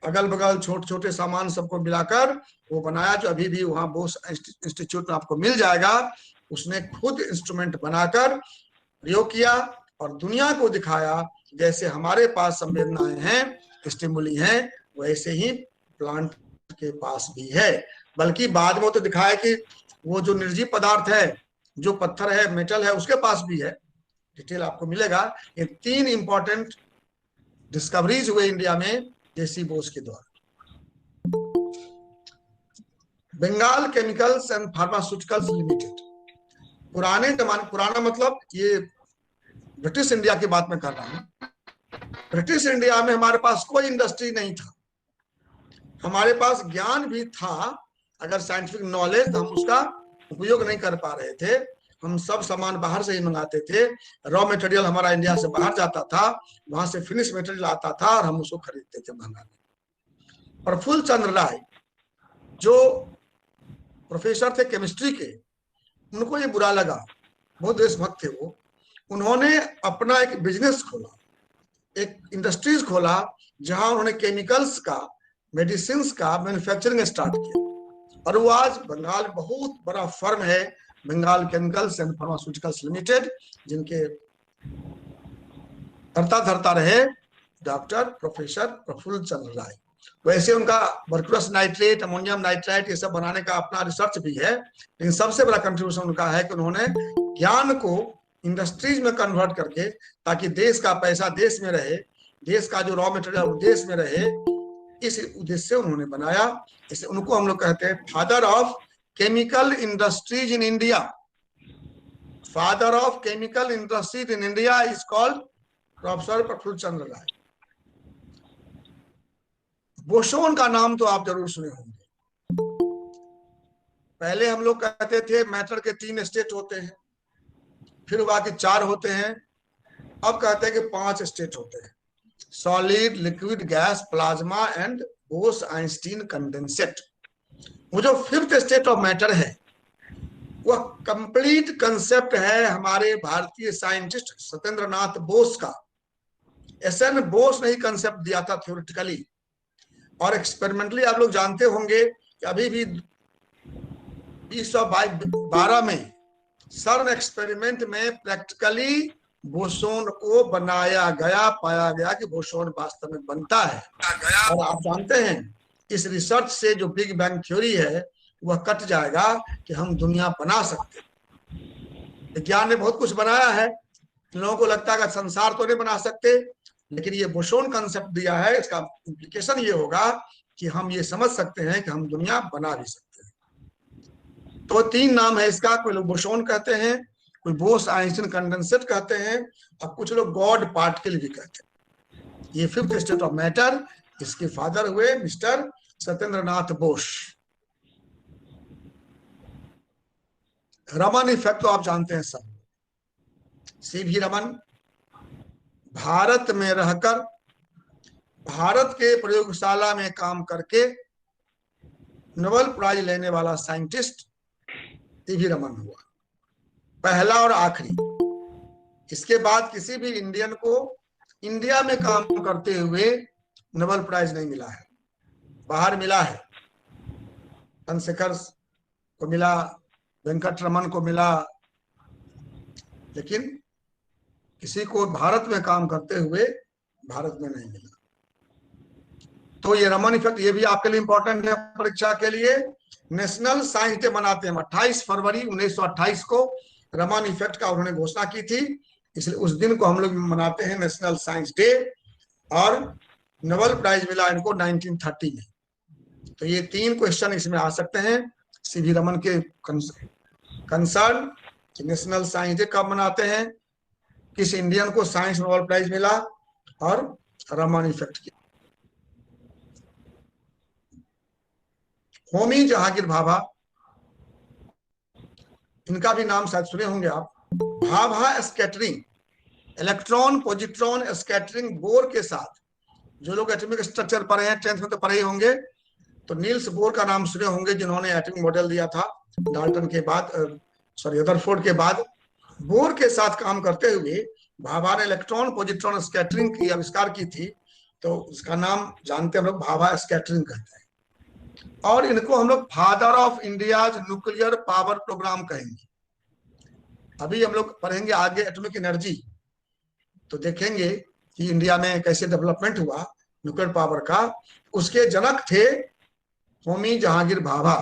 अगल बगल छोटे छोटे सामान सबको मिलाकर वो बनाया, जो अभी भी वहां बोस इंस्टीट्यूट में आपको मिल जाएगा। उसने खुद इंस्ट्रूमेंट बनाकर प्रयोग किया और दुनिया को दिखाया, जैसे हमारे पास संवेदनाएं हैं, स्टिमुली हैं, वैसे ही प्लांट के पास भी है। बल्कि बाद में तो दिखाया कि वो जो निर्जीव पदार्थ है, जो पत्थर है, मेटल है, उसके पास भी है। डिटेल आपको मिलेगा। ये 3 इंपॉर्टेंट डिस्कवरीज हुए इंडिया में जेसी बोस के द्वारा। Bengal Chemicals and Pharmaceuticals Limited, पुराने जमाने, पुराना मतलब ये ब्रिटिश इंडिया की बात मैं कर रहा हूँ। ब्रिटिश इंडिया में हमारे पास कोई इंडस्ट्री नहीं था, हमारे पास ज्ञान भी था, अगर साइंटिफिक नॉलेज, हम उसका उपयोग नहीं कर पा रहे थे। हम सब सामान बाहर से ही मंगाते थे, रॉ मटेरियल हमारा इंडिया से बाहर जाता था, वहां से फिनिश मटेरियल आता था और हम उसको खरीदते थे महंगा में। प्रफुल्ल चंद्र राय जो प्रोफेसर थे केमिस्ट्री के, उनको ये बुरा लगा, बहुत देशभक्त थे वो। उन्होंने अपना एक बिजनेस खोला, एक इंडस्ट्रीज खोला, जहां उन्होंने केमिकल्स का, मेडिसिन का मैन्युफैक्चरिंग स्टार्ट किया। और वो आज बंगाल बहुत बड़ा फर्म है, Bengal Chemicals and Pharmaceuticals Limited, जिनके करता धरता रहे डॉक्टर प्रोफेसर प्रफुल्ल चंद्र राय। वैसे उनका मर्क्यूरस नाइट्रेट, अमोनियम नाइट्राइट, ये सब बनाने का अपना रिसर्च भी है, लेकिन सबसे बड़ा कंट्रीब्यूशन उनका है कि उन्होंने ज्ञान को इंडस्ट्रीज में कन्वर्ट करके, ताकि देश का पैसा देश में रहे, देश का जो रॉ मटेरियल देश में रहे, इस उद्देश्य से उन्होंने बनाया। इसे उनको हम लोग कहते हैं father of chemical industries in India. Father of chemical industries in India is called professor Prafulla Chandra Ray. Boson का नाम तो आप जरूर सुने होंगे। पहले हम लोग कहते थे मैटर के 3 स्टेट होते हैं, फिर बाकी 4 होते हैं, अब कहते हैं कि 5 स्टेट होते हैं, solid, liquid, gas, plasma and boss Einstein condensate. वो जो 5th स्टेट ऑफ मैटर है, वह कंप्लीट कंसेप्ट है हमारे भारतीय साइंटिस्ट सत्येंद्र नाथ बोस का। SN बोस ने ही कंसेप्ट दिया था थ्योरेटिकली, और एक्सपेरिमेंटली आप लोग जानते होंगे कि अभी भी 1912 में सर्न एक्सपेरिमेंट में प्रैक्टिकली बोसोन को बनाया गया, पाया गया कि बोसोन वास्तव में बनता है। और आप जानते हैं इस रिसर्च से जो बिग बैंग थ्योरी है वह कट जाएगा कि हम दुनिया बना सकते हैं। विज्ञान ने बहुत कुछ बनाया है, लोगों को लगता है कि संसार तो नहीं बना सकते, लेकिन ये बोसोन कंसेप्ट दिया है, इसका इंप्लीकेशन ये होगा कि हम ये समझ सकते हैं कि हम दुनिया बना भी सकते हैं। तो 3 नाम है इसका, कोई लोग बोसोन कहते हैं, कोई बोस आइंस्टीन कंडेंसेट कहते हैं, और कुछ लोग गॉड पार्टिकल भी कहते हैं। ये 5th स्टेट ऑफ मैटर, इसके फादर हुए मिस्टर सत्येंद्रनाथ बोस। रमन इफेक्ट तो आप जानते हैं सब। सीवी रमन भारत में रहकर, भारत के प्रयोगशाला में काम करके नोबेल प्राइज लेने वाला साइंटिस्ट सीवी रमन हुआ, पहला और आखिरी। इसके बाद किसी भी इंडियन को इंडिया में काम करते हुए नोबेल प्राइज नहीं मिला है। बाहर मिला है, चंद्रशेखर को मिला, वेंकट रमन को मिला, लेकिन किसी को भारत में काम करते हुए भारत में नहीं मिला। तो ये रमन इफेक्ट, ये भी आपके लिए इंपॉर्टेंट है परीक्षा के लिए। नेशनल साइंस डे मनाते हैं 28 फरवरी 1928 को रमन इफेक्ट का उन्होंने घोषणा की थी, इसलिए उस दिन को हम लोग मनाते हैं नेशनल साइंस डे। और नोबेल प्राइज मिला इनको 1930 में। तो ये 3 क्वेश्चन इसमें आ सकते हैं सीवी रमन के कंसर्न कि नेशनल साइंस डे कब मनाते हैं, किस इंडियन को साइंस नोबेल प्राइज मिला, और रमन इफेक्ट की। होमी जहांगीर भाभा, इनका भी नाम शायद सुने होंगे आप। Bhabha scattering, electron positron scattering bore के साथ, जो लोग एटॉमिक स्ट्रक्चर पढ़े हैं 10th में तो पढ़े ही होंगे, तो नील्स बोर का नाम सुने होंगे, जिन्होंने एटॉमिक मॉडल दिया था डाल्टन के बाद, रदरफोर्ड के बाद। बोर के साथ काम करते हुए भाभा ने इलेक्ट्रॉन पॉजिट्रॉन स्कैटरिंग की आविष्कार की थी, तो उसका नाम जानते हैं हम लोग, भाभा स्कैटरिंग कहते हैं। और इनको हम लोग father of India's nuclear power programme कहेंगे। अभी हम लोग पढ़ेंगे आगे एटॉमिक एनर्जी, तो देखेंगे कि इंडिया में कैसे डेवलपमेंट हुआ न्यूक्लियर पावर का। उसके जनक थे होमी जहांगीर भाभा।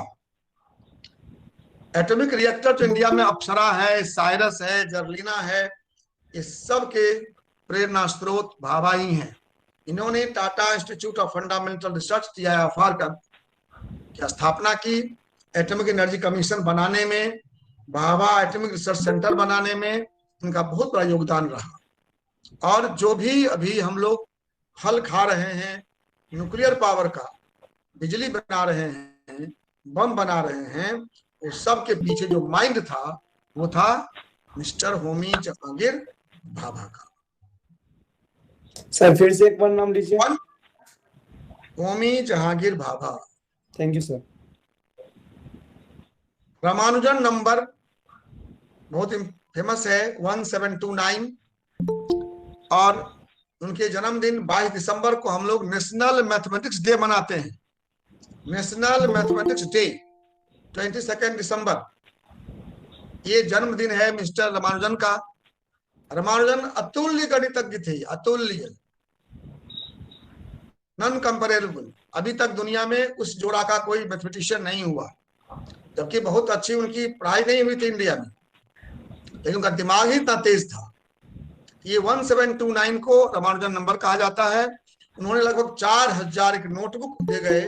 एटॉमिक रिएक्टर तो इंडिया में अप्सरा है, साइरस है, जर्लिना है, इस सब के प्रेरणा स्रोत भाभा ही हैं। इन्होंने Tata institute of fundamental research TIFR की स्थापना की। एटॉमिक एनर्जी कमीशन बनाने में, भाभा एटॉमिक रिसर्च सेंटर बनाने में इनका बहुत बड़ा योगदान रहा। और जो भी अभी हम लोग फल खा रहे हैं न्यूक्लियर पावर का, बिजली बना रहे हैं, बम बना रहे हैं, उस सब के पीछे जो माइंड था वो था मिस्टर होमी जहांगीर भाभा का। सर फिर से एक बार नाम लीजिए। Homi Jahangir Bhabha. Thank you sir. Ramanujan number बहुत फेमस है 1729, और उनके जन्मदिन 22 दिसंबर को हम लोग नेशनल मैथमेटिक्स डे मनाते हैं। नेशनल मैथमेटिक्स डे 22 दिसंबर, ये जन्मदिन है मिस्टर रामानुजन का। रामानुजन अतुल्य गणितज्ञ थे, अतुल्य, नॉन कंपेरेबल। अभी तक दुनिया में उस जोड़ा का कोई मैथमेटिशियन नहीं हुआ, जबकि बहुत अच्छी उनकी पढ़ाई नहीं हुई थी इंडिया में, लेकिन उनका दिमाग ही इतना तेज था। ये 1729 को रामानुजन नंबर कहा जाता है। उन्होंने लगभग 4000 एक नोटबुक दे गए,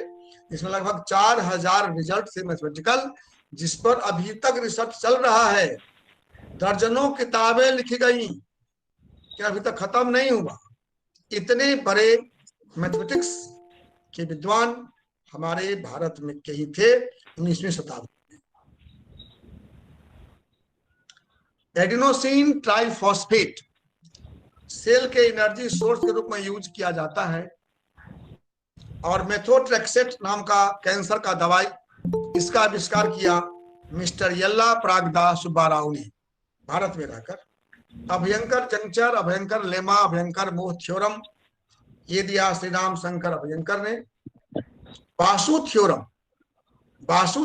इसमें लगभग 4000 रिजल्ट थे मैथमेटिकल, जिस पर अभी तक रिसर्च चल रहा है। दर्जनों किताबें लिखी गई कि अभी तक खत्म नहीं हुआ। इतने बड़े मैथमेटिक्स के विद्वान हमारे भारत में के ही थे 19वीं शताब्दी में। एडिनोसिन ट्राइफॉस्फेट सेल के एनर्जी सोर्स के रूप में यूज किया जाता है। और मेथोट्रेक्सेट नाम का कैंसर का दवाई, इसका आविष्कार किया मिस्टर यल्ला प्रागदा सुब्बाराव ने भारत में रहकर। अभयंकर जंक्चर, अभयंकर लेमा, अभयंकर मोह थ्योरम, ये दिया श्री राम शंकर अभयंकर ने। बासु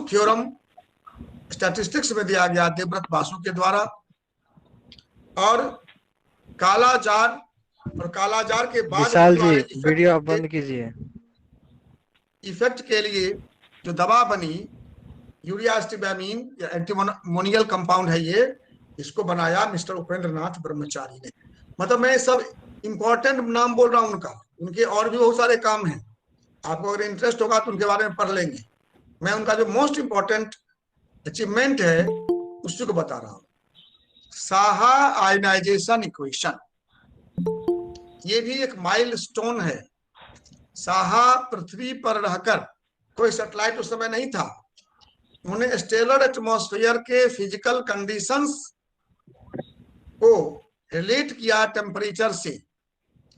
थ्योरम स्टैटिस्टिक्स में दिया गया देवव्रत बासु के द्वारा। और कालाजार, और कालाजार के बाद विशाल जी वीडियो आप बंद कीजिए। इफेक्ट के लिए जो दवा बनी यूरियास्टिबामीन या एंटीमोनियल कंपाउंड है ये, इसको बनाया मिस्टर उपेंद्र नाथ ब्रह्मचारी ने। मतलब मैं सब इंपॉर्टेंट नाम बोल रहा हूं उनका, उनके और भी बहुत सारे काम हैं, आपको अगर इंटरेस्ट होगा तो उनके बारे में पढ़ लेंगे। मैं उनका जो मोस्ट इंपॉर्टेंट अचीवमेंट है उसी को बता रहा हूं। साहा आयनाइजेशन इक्वेशन, ये भी एक माइलस्टोन है। साहा पृथ्वी पर रहकर, कोई सैटेलाइट उस समय नहीं था, उन्होंने स्टेलर एटमॉस्फेयर के फिजिकल कंडीशंस को रिलेट किया टेम्परेचर से,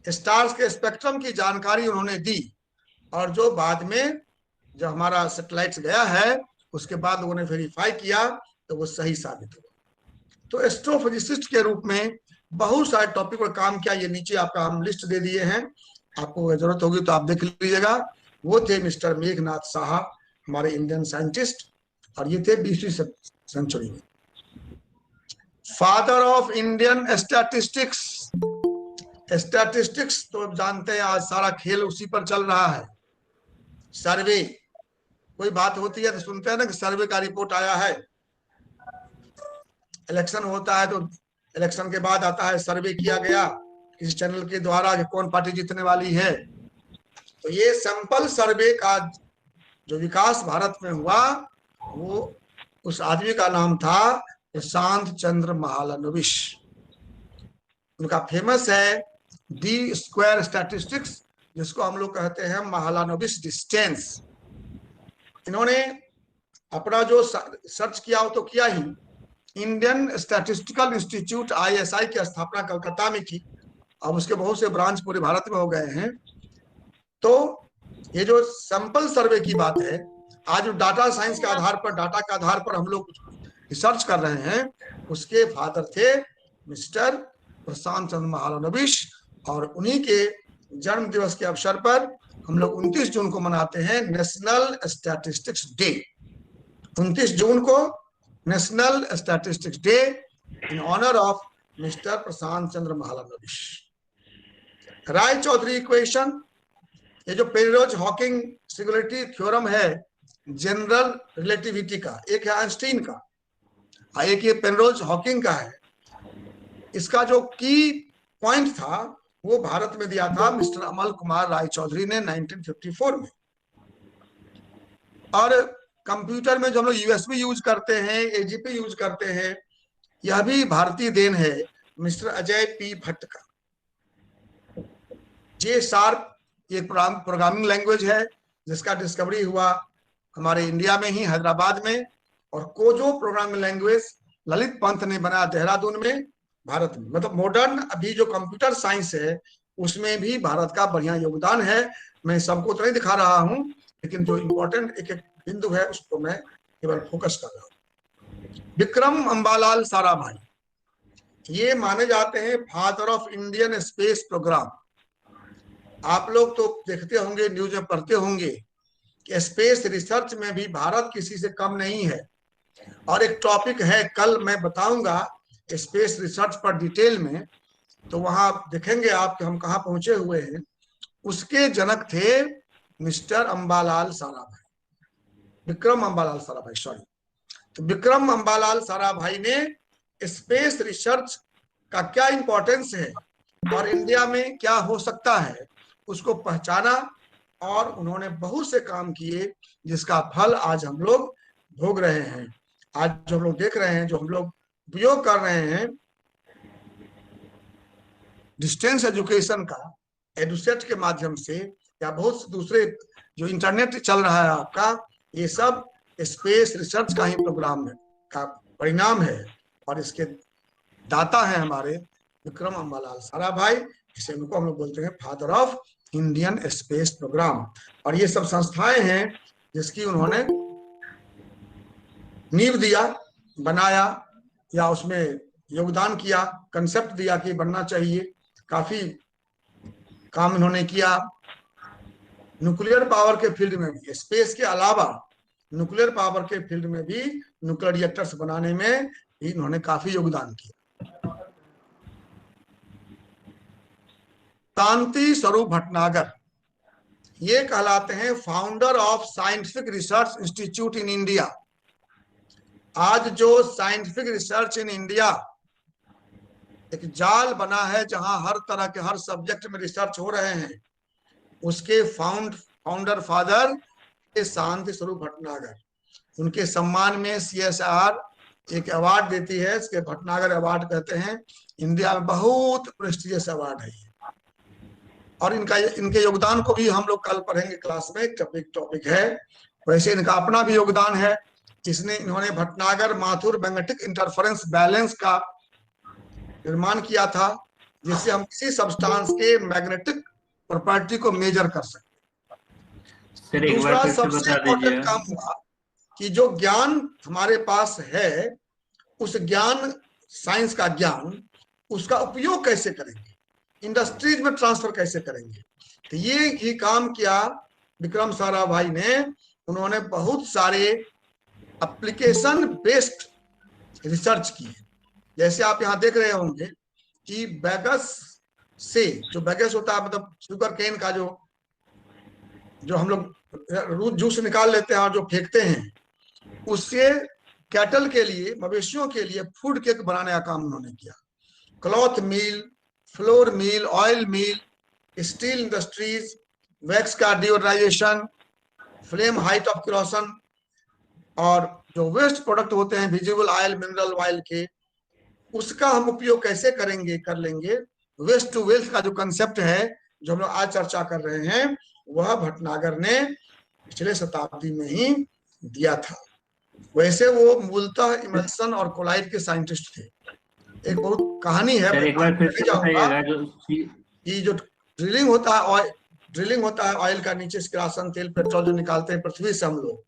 स्टार्स के स्पेक्ट्रम की जानकारी उन्होंने दी, और जो बाद में जब हमारा सैटेलाइट गया है उसके बाद लोगों ने वेरीफाई किया तो वो सही साबित हुआ। तो एस्ट्रोफिजिसिस्ट के रूप में बहुत सारे टॉपिक पर काम किया। ये नीचे आपका हम लिस्ट दे दिए हैं, आपको जरूरत होगी तो आप देख लीजिएगा। वो थे मिस्टर मेघनाथ साहा, हमारे इंडियन साइंटिस्ट, और ये थे 20वीं सेंचुरी में। Father of Indian statistics, statistics तो जानते हैं आज सारा खेल उसी पर चल रहा है। सर्वे, कोई बात होती है तो सुनते हैं ना कि सर्वे का रिपोर्ट आया है, इलेक्शन होता है तो इलेक्शन के बाद आता है सर्वे किया गया किसी चैनल के द्वारा कि कौन पार्टी जीतने वाली है। तो ये सैंपल सर्वे का जो विकास भारत में हुआ, वो उस आदमी का नाम था प्रशांत चंद्र महालनोबिस। उनका फेमस है डी स्क्वायर स्टैटिस्टिक्स, जिसको हम लोग कहते हैं महालनोबिस डिस्टेंस। इन्होंने अपना जो सर्च किया वो तो किया ही, इंडियन स्टैटिस्टिकल इंस्टीट्यूट ISI की स्थापना कलकत्ता में की, अब उसके बहुत से ब्रांच पूरे भारत में हो गए हैं। तो ये जो सैंपल सर्वे की बात है, आज डाटा साइंस के आधार पर, डाटा के आधार पर हम लोग रिसर्च कर रहे हैं, उसके फादर थे मिस्टर प्रशांत चंद्र महालनोबिस। और उन्हीं के जन्म दिवस के अवसर पर हम लोग 29 जून को मनाते हैं नेशनल स्टैटिस्टिक्स डे। 29 जून को national statistics day in honour of mister Prashanta Chandra Mahalanobis. Ray Chaudhuri equation, ये जो पेरिरोज हॉकिंग सिंगुलरिटी थ्योरम है जनरल रिलेटिविटी का, एक है आइंस्टीन का, एक ये पेरिरोज हॉकिंग का है। इसका जो की पॉइंट था वो भारत में दिया था मिस्टर अमल कुमार राय चौधरी ने 1954 में। और कंप्यूटर में जो हम लोग USB यूज करते हैं, AGP यूज करते हैं, यह भी भारतीय देन है मिस्टर अजय P भट्ट का। J#, ये प्रोग्रामिंग लैंग्वेज है जिसका डिस्कवरी हुआ हमारे इंडिया में ही, हैदराबाद में। और Kojo programming language Lalit Pant ने बनाया देहरादून में, भारत में। मतलब मॉडर्न अभी जो कंप्यूटर साइंस है उसमें भी भारत का बढ़िया योगदान है। मैं सबको तो नहीं दिखा रहा हूं, लेकिन जो इम्पोर्टेंट एक एक बिंदु है उसको मैं केवल फोकस कर रहा हूं। विक्रम अंबालाल साराभाई, ये माने जाते हैं father of Indian space programme. आप लोग तो देखते होंगे, न्यूज में पढ़ते होंगे कि स्पेस रिसर्च में भी भारत किसी से कम नहीं है। और एक टॉपिक है, कल मैं बताऊंगा स्पेस रिसर्च पर डिटेल में, तो वहां देखेंगे आप कि हम कहाँ पहुंचे हुए हैं। उसके जनक थे मिस्टर अंबालाल साराभाई, विक्रम अंबालाल साराभाई, सॉरी। तो विक्रम अंबालाल साराभाई ने स्पेस रिसर्च का क्या इंपॉर्टेंस है और इंडिया में क्या हो सकता है उसको पहचाना, और उन्होंने बहुत से काम किए जिसका फल आज हम लोग भोग रहे हैं। आज जो हम लोग देख रहे हैं, जो हम लोग उपयोग कर रहे हैं डिस्टेंस एजुकेशन का, एडुसेट के माध्यम से, या बहुत से दूसरे जो इंटरनेट चल रहा है आपका, ये सब स्पेस रिसर्च का ही प्रोग्राम है, का परिणाम है। और इसके दाता हैं हमारे विक्रम अंबालाल साराभाई, इसे उनको हम लोग बोलते हैं father of Indian space programme. और ये सब संस्थाएं हैं जिसकी उन्होंने नींव दिया, बनाया, या उसमें योगदान किया, कंसेप्ट दिया कि बनना चाहिए। काफी काम इन्होंने किया न्यूक्लियर पावर के फील्ड में भी, स्पेस के अलावा न्यूक्लियर पावर के फील्ड में भी, न्यूक्लियर रिएक्टर्स बनाने में भी इन्होंने काफी योगदान किया। कांति स्वरूप भटनागर, ये कहलाते हैं founder of scientific research institute in India. आज जो साइंटिफिक रिसर्च इन इंडिया एक जाल बना है जहां हर तरह के हर सब्जेक्ट में रिसर्च हो रहे हैं, उसके फाउंडर फादर शांति स्वरूप भटनागर। उनके सम्मान में CSR एक अवार्ड देती है, इसके भटनागर अवार्ड कहते हैं। इंडिया में बहुत प्रेस्टिजियस अवार्ड है ये। और इनके योगदान को भी हम लोग कल पढ़ेंगे क्लास में, टॉपिक है। वैसे इनका अपना भी योगदान है। इन्होंने Bhatnagar Mathur magnetic interference balance का निर्माण किया था, जिससे हम किसी सब्सटेंस के मैग्नेटिक प्रॉपर्टी को मेजर कर सकते। दूसरा सबसे इम्पोर्टेंट काम हुआ कि जो ज्ञान हमारे पास है, उस ज्ञान, साइंस का ज्ञान, उसका उपयोग कैसे करेंगे, इंडस्ट्रीज में ट्रांसफर कैसे करेंगे। तो ये ही काम किया विक्रम साराभाई ने। उन्होंने बहुत सारे एप्लीकेशन बेस्ड रिसर्च की। जैसे आप यहाँ देख रहे होंगे कि बैगस से, जो बैगस होता है मतलब शुगर केन का जो हम लोग जूस निकाल लेते हैं और जो फेंकते हैं, उससे कैटल के लिए, मवेशियों के लिए फूड केक बनाने का काम उन्होंने किया। क्लॉथ मिल, फ्लोर मिल, ऑयल मिल, स्टील इंडस्ट्रीज, वैक्स का डिओड्राइजेशन, फ्लेम हाइट ऑफ केरोसिन, और जो वेस्ट प्रोडक्ट होते हैं विजिबल ऑयल, मिनरल ऑयल के, उसका हम उपयोग कैसे करेंगे, कर लेंगे। वेस्ट टू वेल्थ का जो कंसेप्ट है, जो हम लोग आज चर्चा कर रहे हैं, वह भटनागर ने पिछले शताब्दी में ही दिया था। वैसे वो मूलतः इमल्सन और कोलाइड के साइंटिस्ट थे। एक बहुत कहानी है, एक बार फिर से बताइएगा। कि जो ड्रिलिंग होता है ऑयल का, नीचे से केरोसिन तेल पेट्रोल जो निकालते हैं पृथ्वी से हम लोग,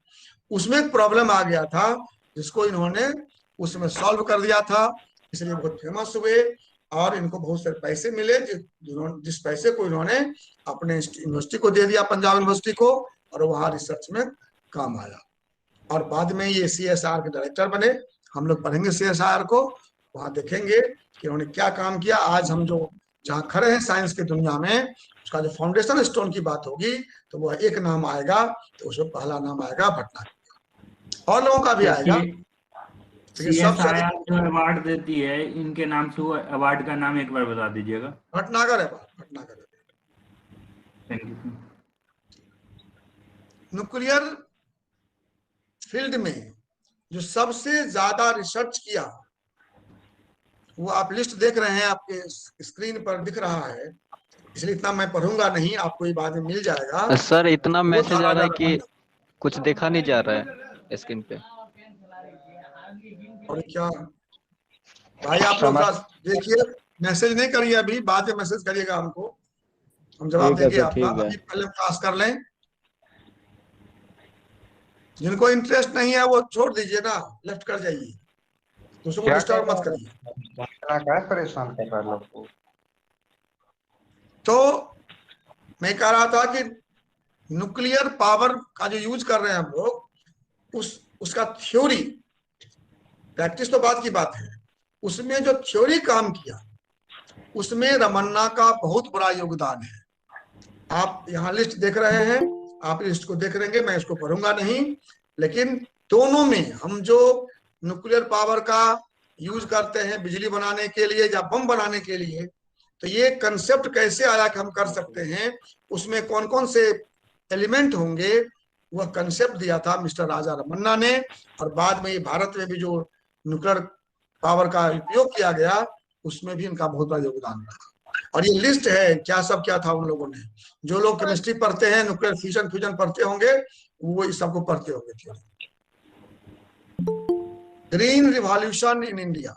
उसमें एक प्रॉब्लम आ गया था, जिसको इन्होंने उसमें सॉल्व कर दिया था। इसलिए बहुत फेमस हुए और इनको बहुत सारे पैसे मिले, जिस पैसे को इन्होंने अपने यूनिवर्सिटी को दे दिया, पंजाब यूनिवर्सिटी को, और वहां रिसर्च में काम आया। और बाद में ये CSR के डायरेक्टर बने। हम लोग पढ़ेंगे CSR को, वहां देखेंगे कि उन्होंने क्या काम किया। आज हम जो जहाँ खड़े हैं साइंस की दुनिया में, उसका जो फाउंडेशन स्टोन की बात होगी तो वह एक नाम आएगा, तो उसमें पहला नाम आएगा भटनागर। और लोगों का भी आएगा। CSIR जो अवार्ड देती है, इनके नाम से वो अवार्ड का नाम एक बार बता दीजिएगा। Bhatnagar award. Bhatnagar. Thank you. Nuclear field में जो सबसे ज्यादा रिसर्च किया, वो आप लिस्ट देख रहे हैं, आपके स्क्रीन पर दिख रहा है, इसलिए इतना मैं पढ़ूंगा नहीं, आपको ये बाद में मिल जाएगा। सर इतना मैसेज आ रहा है कि कुछ देखा नहीं जा रहा है स्क्रीन पे। और क्या भाई, आप लोग देखिए, मैसेज नहीं करिए अभी, बाद में मैसेज करिएगा हमको, हम जवाब देंगे आपका। अभी पहले क्लास कर लें। जिनको इंटरेस्ट नहीं है वो छोड़ दीजिए ना, लेफ्ट कर जाइए, दूसरों को डिस्टर्ब मत करिए। क्या परेशान कर रहा है लोग को। तो मैं कह रहा था कि न्यूक्लियर पावर का जो यूज कर रहे हैं हम लोग, उसका थ्योरी, प्रैक्टिस तो बात की बात है, उसमें जो थ्योरी काम किया, उसमें रमन्ना का बहुत बड़ा योगदान है। आप यहाँ लिस्ट देख रहे हैं, आप लिस्ट को देख रहेंगे, मैं इसको पढ़ूंगा नहीं, लेकिन दोनों में हम जो न्यूक्लियर पावर का यूज करते हैं बिजली बनाने के लिए या बम बनाने के लिए, तो ये कंसेप्ट कैसे आया कि हम कर सकते हैं, उसमें कौन कौन से एलिमेंट होंगे, वह कंसेप्ट दिया था मिस्टर राजा रमन्ना ने। और बाद में ये भारत में भी जो न्यूक्लियर पावर का उपयोग किया गया, उसमें भी इनका बहुत बड़ा योगदान रहा। और ये लिस्ट है क्या सब क्या था उन लोगों ने। जो लोग केमिस्ट्री पढ़ते हैं, न्यूक्लियर फ्यूजन पढ़ते होंगे, वो इस सबको पढ़ते होंगे। ग्रीन रिवॉल्यूशन इन इंडिया,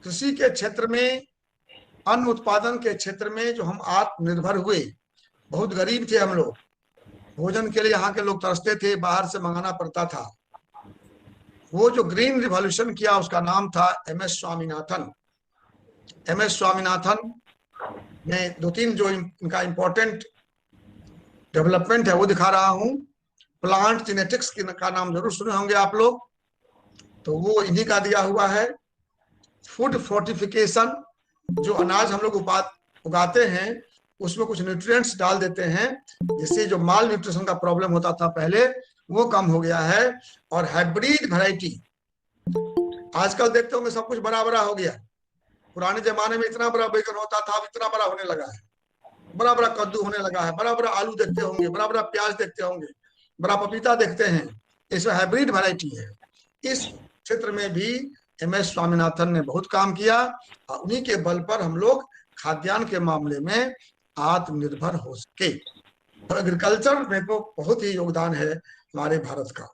कृषि के क्षेत्र में, अन्न उत्पादन के क्षेत्र में जो हम आत्मनिर्भर हुए, बहुत गरीब थे हम लोग, भोजन के लिए यहाँ के लोग तरसते थे, बाहर से मंगाना पड़ता था। वो जो ग्रीन रिवॉल्यूशन किया, उसका नाम था MS स्वामीनाथन। MS स्वामीनाथन में 2-3 जो इनका इंपॉर्टेंट डेवलपमेंट है वो दिखा रहा हूं। प्लांट जेनेटिक्स का नाम जरूर सुने होंगे आप लोग, तो वो इन्हीं का दिया हुआ है। फूड फोर्टिफिकेशन, जो अनाज हम लोग उगाते हैं उसमें कुछ न्यूट्रिएंट्स डाल देते हैं, जिससे जो माल न्यूट्रिशन का प्रॉब्लम होता था पहले, वो कम हो गया है। और हाइब्रिड वैरायटी, आजकल देखते होंगे सब कुछ बड़ा बड़ा हो गया। पुराने जमाने में इतना बड़ा बैगन होता था, अब इतना बड़ा होने लगा है, बड़ा बड़ा कद्दू होने लगा है, बड़ा बड़ा आलू देखते होंगे, बड़ा बड़ा प्याज देखते होंगे, बड़ा पपीता देखते हैं। इसमें हाइब्रिड वैरायटी है। इस क्षेत्र में भी MS स्वामीनाथन ने बहुत काम किया और उन्हीं के बल पर हम लोग खाद्यान्न के मामले में आत्मनिर्भर हो सके। तो एग्रीकल्चर में तो बहुत ही योगदान है हमारे भारत का।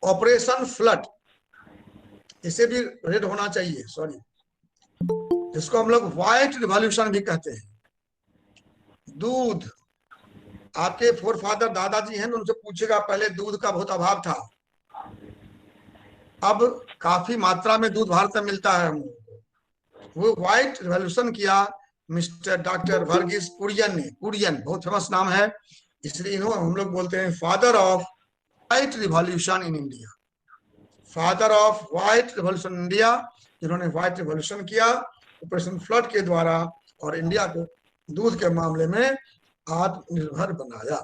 ऑपरेशन फ्लड, इसे भी रेड होना चाहिए, सॉरी, जिसको हम लोग व्हाइट रिवॉल्यूशन भी कहते हैं। दूध, आपके फोरफादर दादाजी हैं, उनसे पूछेगा, पहले दूध का बहुत अभाव था, अब काफी मात्रा में दूध भारत में मिलता है हम लोगों को। वो व्हाइट रिवॉल्यूशन किया मिस्टर डॉक्टर वर्गीस कुरियन ने। कुरियन बहुत फेमस नाम है, इसलिए इन्होंने हम लोग बोलते हैं father of white revolution in India. Father of white revolution India, जिन्होंने व्हाइट रिवॉल्यूशन किया ऑपरेशन फ्लड के द्वारा और इंडिया को दूध के मामले में आत्मनिर्भर बनाया।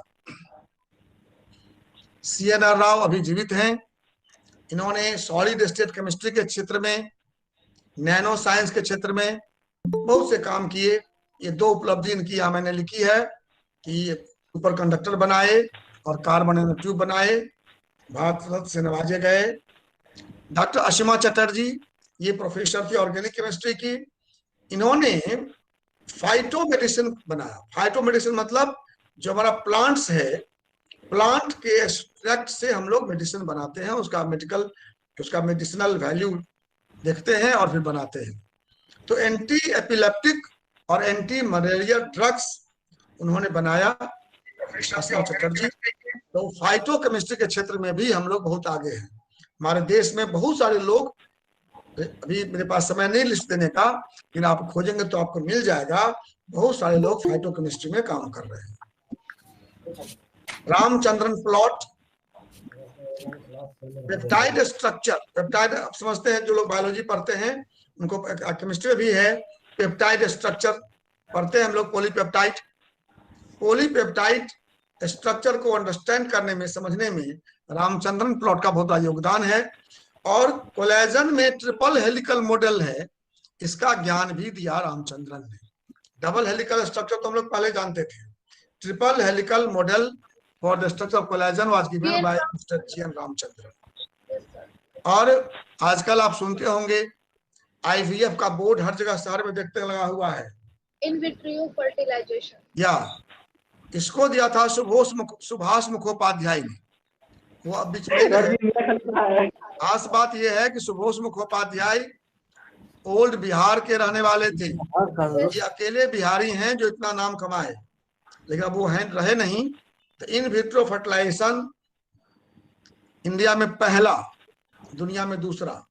CNR राव अभी जीवित हैं। इन्होंने सॉलिड स्टेट केमिस्ट्री के क्षेत्र में, नैनो साइंस के क्षेत्र में बहुत से काम किए। ये 2 उपलब्धि इनकी यहाँ मैंने लिखी है कि सुपर कंडक्टर बनाए और कार्बन नैनो ट्यूब बनाए, भारत रत्न से नवाजे गए। डॉक्टर असीमा चटर्जी, ये प्रोफेसर थी ऑर्गेनिक केमिस्ट्री की। इन्होंने फाइटो मेडिसिन बनाया। फाइटो मेडिसिन मतलब जो हमारा प्लांट्स है, प्लांट के एक्सट्रैक्ट से हम लोग मेडिसिन बनाते हैं, उसका मेडिसिनल वैल्यू देखते हैं और फिर बनाते हैं। तो एंटी एपिलेप्टिक और एंटी मलेरिया ड्रग्स उन्होंने बनाया असीमा चटर्जी। तो फाइटो केमिस्ट्री के क्षेत्र में भी हम लोग बहुत आगे हैं। हमारे देश में बहुत सारे लोग, अभी मेरे पास समय नहीं लिस्ट देने का, लेकिन आप खोजेंगे तो आपको मिल जाएगा, बहुत सारे लोग फाइटो केमिस्ट्री में काम कर रहे हैं। Ramachandran plot, peptide structure, peptide आप समझते हैं, जो लोग बायोलॉजी पढ़ते हैं उनको केमिस्ट्री भी है, पेप्टाइड स्ट्रक्चर पढ़ते हैं हम लोग। पॉलीपेप्टाइड स्ट्रक्चर को अंडरस्टैंड करने में, समझने में रामचंद्रन प्लॉट का बहुत बड़ा योगदान है। और कोलेजन में ट्रिपल हेलिकल मॉडल है, इसका ज्ञान भी दिया रामचंद्रन ने। डबल हेलिकल स्ट्रक्चर तो हम लोग पहले जानते थे, triple helical model for the structure of collagen was given by mister GN Ramachandran. और आजकल आप सुनते होंगे IVF का बोर्ड हर जगह शहर में देखते लगा हुआ है, इन विट्रियो फर्टिलाइजेशन, या इसको दिया था सुभाष मुखोपाध्याय ने। वो अब बीच में, खास बात यह है कि सुभाष मुखोपाध्याय ओल्ड बिहार के रहने वाले थे। ये अकेले बिहारी हैं जो इतना नाम कमाए, लेकिन अब वो हैं रहे नहीं। तो इन विट्रो फर्टिलाइजेशन इंडिया में पहला, दुनिया में दूसरा,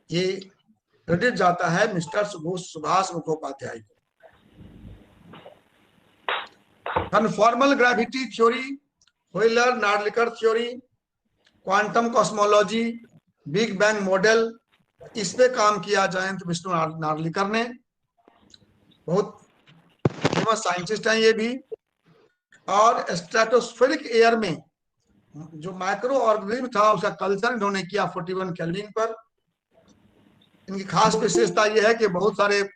ये क्रेडिट जाता है मिस्टर सुभाष मुखोपाध्याय को। Conformal gravity theory, wheeler Narlikar theory, quantum cosmology, big bang model, इस पे काम किया जयंत विष्णु नार्लिकर ने। बहुत फेमस साइंटिस्ट हैं ये भी। और स्ट्रेटोस्फेरिक एयर में जो माइक्रो ऑर्गेनिज्म था उसका कल्चर इन्होंने किया 41 केल्विन पर। इनकी खास विशेषता यह है कि बहुत सारे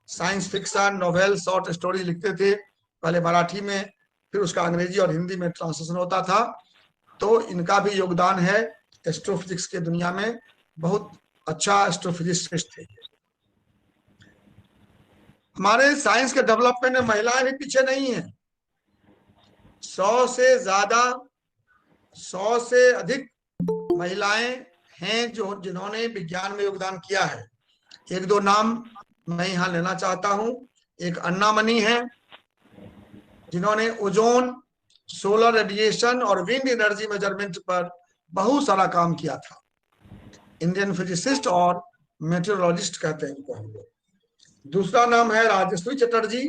science fiction, novel, short story लिखते थे, पहले मराठी में, फिर उसका अंग्रेजी और हिंदी में ट्रांसलेशन होता था। तो इनका भी योगदान है एस्ट्रोफिजिक्स के दुनिया में, बहुत अच्छा एस्ट्रोफिजिसिस्ट थे। हमारे साइंस के डेवलपमेंट में महिलाएं भी पीछे नहीं है। 100 से अधिक महिलाएं हैं जिन्होंने विज्ञान में योगदान किया है। 1-2 नाम मैं यहाँ लेना चाहता हूँ। एक अन्नामणि है, जिन्होंने ओजोन, सोलर रेडिएशन और विंड एनर्जी मेजरमेंट पर बहुत सारा काम किया था। इंडियन फिजिसिस्ट और मेट्रोलॉजिस्ट कहते हैं इनको हम लोग। दूसरा नाम है राजश्री चटर्जी।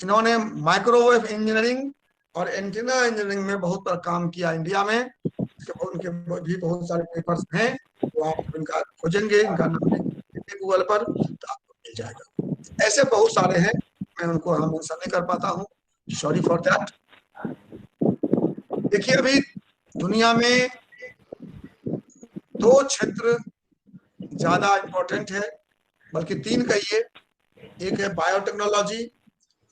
इन्होंने माइक्रोवेव इंजीनियरिंग और एंटीना इंजीनियरिंग में बहुत काम किया इंडिया में। उनके भी बहुत सारे पेपर्स हैं, तो आप इनका खोजेंगे, इनका नाम गूगल पर तो आपको मिल जाएगा। ऐसे बहुत सारे हैं, मैं उनको यहाँ मेंशन नहीं कर पाता हूँ, सॉरी फॉर दैट। देखिए अभी दुनिया में 2 क्षेत्र ज्यादा इंपॉर्टेंट है, बल्कि 3 कहिए। एक है बायोटेक्नोलॉजी,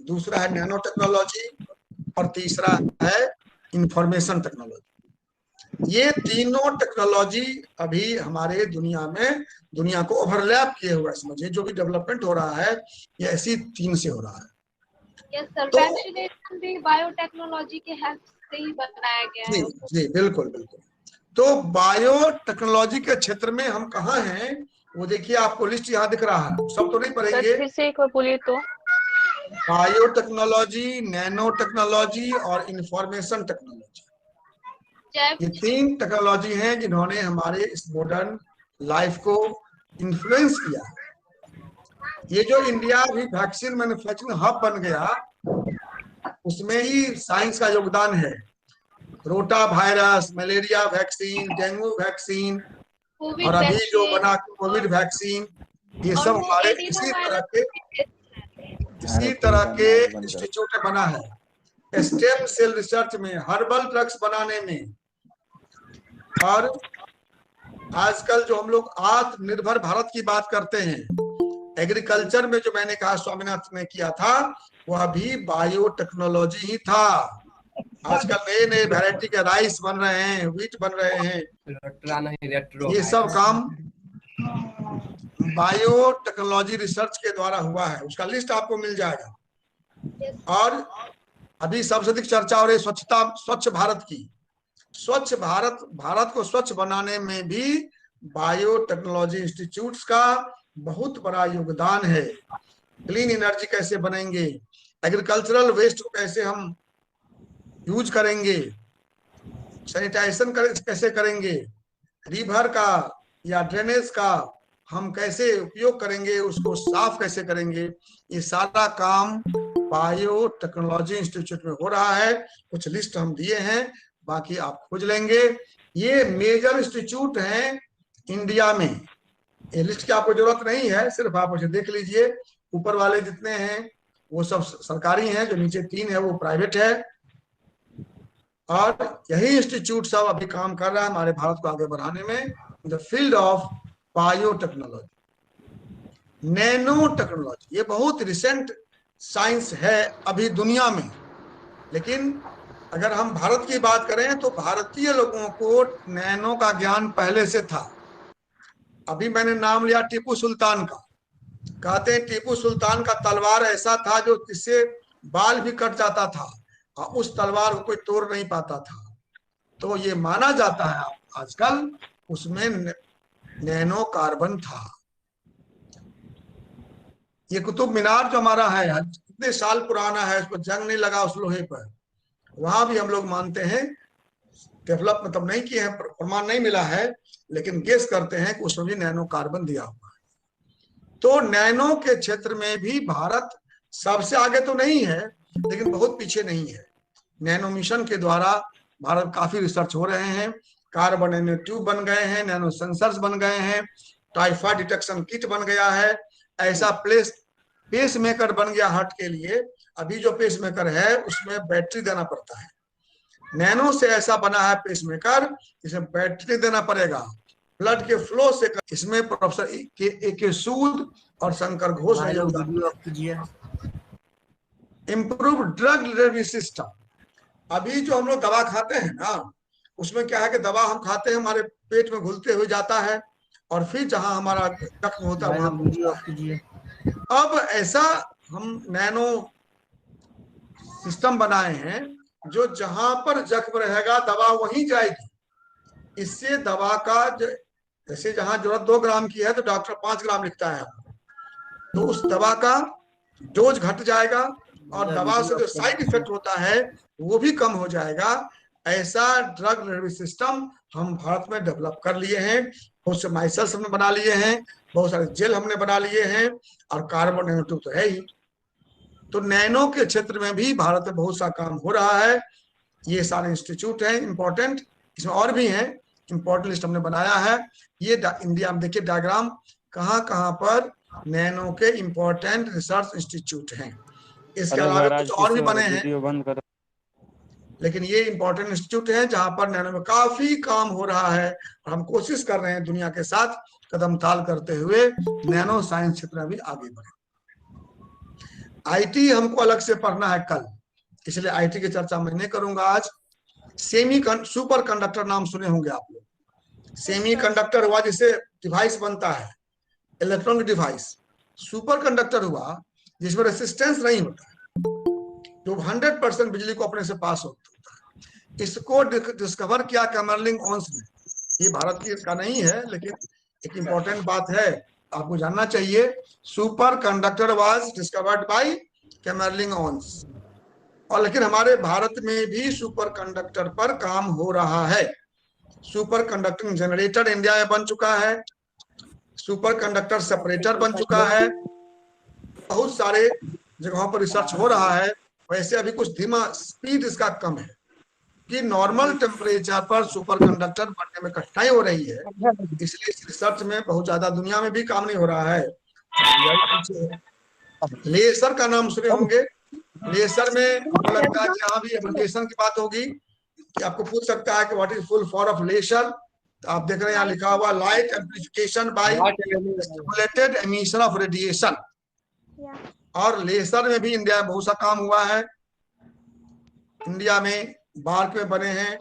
दूसरा है नैनो टेक्नोलॉजी और तीसरा है इंफॉर्मेशन टेक्नोलॉजी। ये तीनों टेक्नोलॉजी अभी हमारे दुनिया को ओवरलैप किए हुआ है। समझिए जो भी डेवलपमेंट हो रहा है ये ऐसी 3 से हो रहा है। यस सर, तो वैक्सीनेशन भी बायोटेक्नोलॉजी के हेल्प से ही बनाया गया है। जी बिल्कुल बिल्कुल। तो बायोटेक्नोलॉजी के क्षेत्र में हम कहाँ हैं वो देखिए, आपको लिस्ट यहाँ दिख रहा है, सब तो नहीं पढ़ेंगे। फिर से एक बार बोलिए तो। बायोटेक्नोलॉजी, नैनो टेक्नोलॉजी और इंफॉर्मेशन टेक्नोलॉजी, ये 3 टेक्नोलॉजी हैं जिन्होंने हमारे इस मॉडर्न लाइफ को इन्फ्लुएंस किया है। ये जो इंडिया भी वैक्सीन मैन्युफैक्चरिंग हब बन गया, उसमें ही साइंस का योगदान है। Rota virus, malaria vaccine, dengue vaccine और अभी जो बना कोविड वैक्सीन, ये सब हमारे इसी तरह के इंस्टीट्यूट में बना है। स्टेम सेल रिसर्च में, हर्बल ड्रग्स बनाने में, और आजकल जो हम लोग आत्मनिर्भर भारत की बात करते हैं, एग्रीकल्चर में जो मैंने कहा स्वामीनाथन ने किया था, वह भी बायोटेक्नोलॉजी ही था। आजकल नए नए वैरायटी के राइस बन रहे हैं, व्हीट बन रहे हैं, ये सब काम बायोटेक्नोलॉजी रिसर्च के द्वारा हुआ है। उसका लिस्ट आपको मिल जाएगा। और अभी सबसे अधिक चर्चा हो रही है स्वच्छ भारत की। स्वच्छ भारत को स्वच्छ बनाने में भी बायोटेक्नोलॉजी इंस्टीट्यूट्स का बहुत बड़ा योगदान है। क्लीन एनर्जी कैसे बनेंगे, एग्रीकल्चरल वेस्ट को कैसे हम यूज करेंगे, सैनिटाइजेशन कैसे करेंगे, रिवर का या ड्रेनेज का हम कैसे उपयोग करेंगे, उसको साफ कैसे करेंगे, ये सारा काम बायोटेक्नोलॉजी इंस्टीट्यूट में हो रहा है। कुछ लिस्ट हम दिए हैं, बाकी आप खोज लेंगे। ये मेजर इंस्टीट्यूट हैं इंडिया में। ये लिस्ट की आपको जरूरत नहीं है, सिर्फ आप उसे देख लीजिए। ऊपर वाले जितने हैं वो सब सरकारी हैं, जो नीचे 3 है वो प्राइवेट है। और यही इंस्टीट्यूट सब अभी काम कर रहा है हमारे भारत को आगे बढ़ाने में, in the field of biotechnology, nano technology. ये बहुत रिसेंट साइंस है अभी दुनिया में, लेकिन अगर हम भारत की बात करें तो भारतीय लोगों को नैनो का ज्ञान पहले से था। अभी मैंने नाम लिया टीपू सुल्तान का। कहते हैं टीपू सुल्तान का तलवार ऐसा था जो जिससे बाल भी कट जाता था और उस तलवार को कोई तोड़ नहीं पाता था। तो ये माना जाता है आजकल उसमें नैनो कार्बन था। ये कुतुब मीनार जो हमारा है कितने साल पुराना है, उस पर जंग नहीं लगा उस लोहे पर, वहां भी हम लोग मानते हैं डेवलप मतलब नहीं किए हैं, प्रमाण नहीं मिला है, लेकिन गेस करते हैं कि उसमें भी नैनो कार्बन दिया हुआ है। तो नैनो के क्षेत्र में भी भारत सबसे आगे तो नहीं है, लेकिन बहुत पीछे नहीं है। नैनो मिशन के द्वारा भारत काफी रिसर्च हो रहे हैं। कार्बन नैनो ट्यूब बन गए हैं, नैनो सेंसर्स बन गए हैं, टाइफाइड डिटेक्शन किट बन गया है, ऐसा पेस मेकर बन गया हार्ट के लिए। अभी जो पेस मेकर है उसमें बैटरी देना पड़ता है, नैनो से ऐसा बना है पेस मेकर जिसमें बैटरी देना पड़ेगा, ब्लड के फ्लो से। इसमें प्रोफेसर के सूद और शंकर घोष ने योगदान। Improve drug delivery system. अभी जो हम लोग दवा खाते हैं ना, उसमें क्या है कि दवा हम खाते हैं, हमारे पेट में घुलते हुए जाता है और फिर जहां हमारा जख्म होता है वहां। अब ऐसा हम नैनो सिस्टम बनाए हैं जो जहां पर जख्म रहेगा दवा वहीं जाएगी। इससे दवा का जैसे जहां जरूरत 2 ग्राम की है तो डॉक्टर 5 ग्राम लिखता है, तो उस दवा का डोज घट जाएगा और दवा से जो साइड इफेक्ट होता है वो भी कम हो जाएगा। ऐसा ड्रग डिलीवरी सिस्टम हम भारत में डेवलप कर लिए हैं। बहुत से माइसल्स हमने बना लिए हैं, बहुत सारे जेल हमने बना लिए हैं, और कार्बन नैनो ट्यूब तो है ही। तो नैनो के क्षेत्र में भी भारत में बहुत सा काम हो रहा है। ये सारे इंस्टीट्यूट हैं इंपॉर्टेंट, इसमें और भी हैं, इंपॉर्टेंट लिस्ट हमने बनाया है। ये इंडिया में देखिए डायग्राम कहाँ कहाँ पर नैनो के इंपॉर्टेंट रिसर्च इंस्टीट्यूट हैं। इसके अलावा कुछ और भी बने हैं, लेकिन ये इंपॉर्टेंट इंस्टीट्यूट है जहां पर नैनो में काफी काम हो रहा है और हम कोशिश कर रहे हैं दुनिया के साथ कदम ताल करते हुए नैनो साइंस क्षेत्र में भी आगे बढ़े। आईटी हमको अलग से पढ़ना है कल, इसलिए आईटी की चर्चा मैं नहीं करूंगा आज। सुपर कंडक्टर नाम सुने होंगे आप लोग। सेमी कंडक्टर हुआ जिससे डिवाइस बनता है, इलेक्ट्रॉनिक डिवाइस। सुपर कंडक्टर हुआ जिसमें रेसिस्टेंस नहीं होता है, जो 100% बिजली को अपने से पास होता है। इसको डिस्कवर किया कैमरलिन ओन्स ने। ये भारत की इसका नहीं है, लेकिन एक इंपॉर्टेंट बात है, आपको जानना चाहिए। Superconductor was discovered by Kamerlingh Onnes. और लेकिन हमारे भारत में भी सुपर कंडक्टर पर काम हो रहा है। सुपर कंडक्टिंग जनरेटर इंडिया में बन चुका है, सुपर कंडक्टर सेपरेटर बन चुका है, बहुत सारे जगहों पर रिसर्च हो रहा है। वैसे अभी कुछ धीमा, स्पीड इसका कम है कि नॉर्मल टेम्परेचर पर सुपर कंडक्टर बनने में कठिनाई हो रही है, इसलिए इस रिसर्च में बहुत ज्यादा दुनिया में भी काम नहीं हो रहा है। लेजर का नाम सुने होंगे। लेजर में मुझे लगता है कि यहाँ भी एप्लीकेशन की बात होगी कि आपको पूछ सकता है कि what is full form of laser. तो आप देख रहे हैं यहाँ लिखा हुआ light amplification by stimulated emission of radiation. और लेजर में भी इंडिया में बहुत सा काम हुआ है। इंडिया में बार्क में बने हैं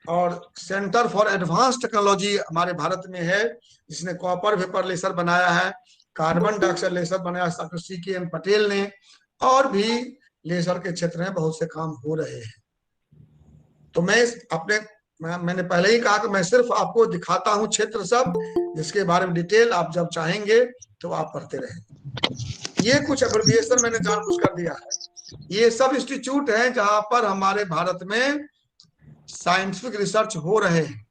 और सेंटर फॉर एडवांस टेक्नोलॉजी हमारे भारत में है, जिसने कॉपर वेपर लेजर बनाया है, कार्बन डाइऑक्साइड लेजर बनाया डॉक्टर CKN पटेल ने। और भी लेजर के क्षेत्र में बहुत से काम हो रहे हैं। तो मैंने पहले ही कहा कि मैं सिर्फ आपको दिखाता हूं क्षेत्र सब, जिसके बारे में डिटेल आप जब चाहेंगे तो आप पढ़ते रहें। ये कुछ एब्रिविएशन मैंने जानबूझ कर दिया है। ये सब इंस्टीट्यूट हैं जहां पर हमारे भारत में साइंटिफिक रिसर्च हो रहे हैं।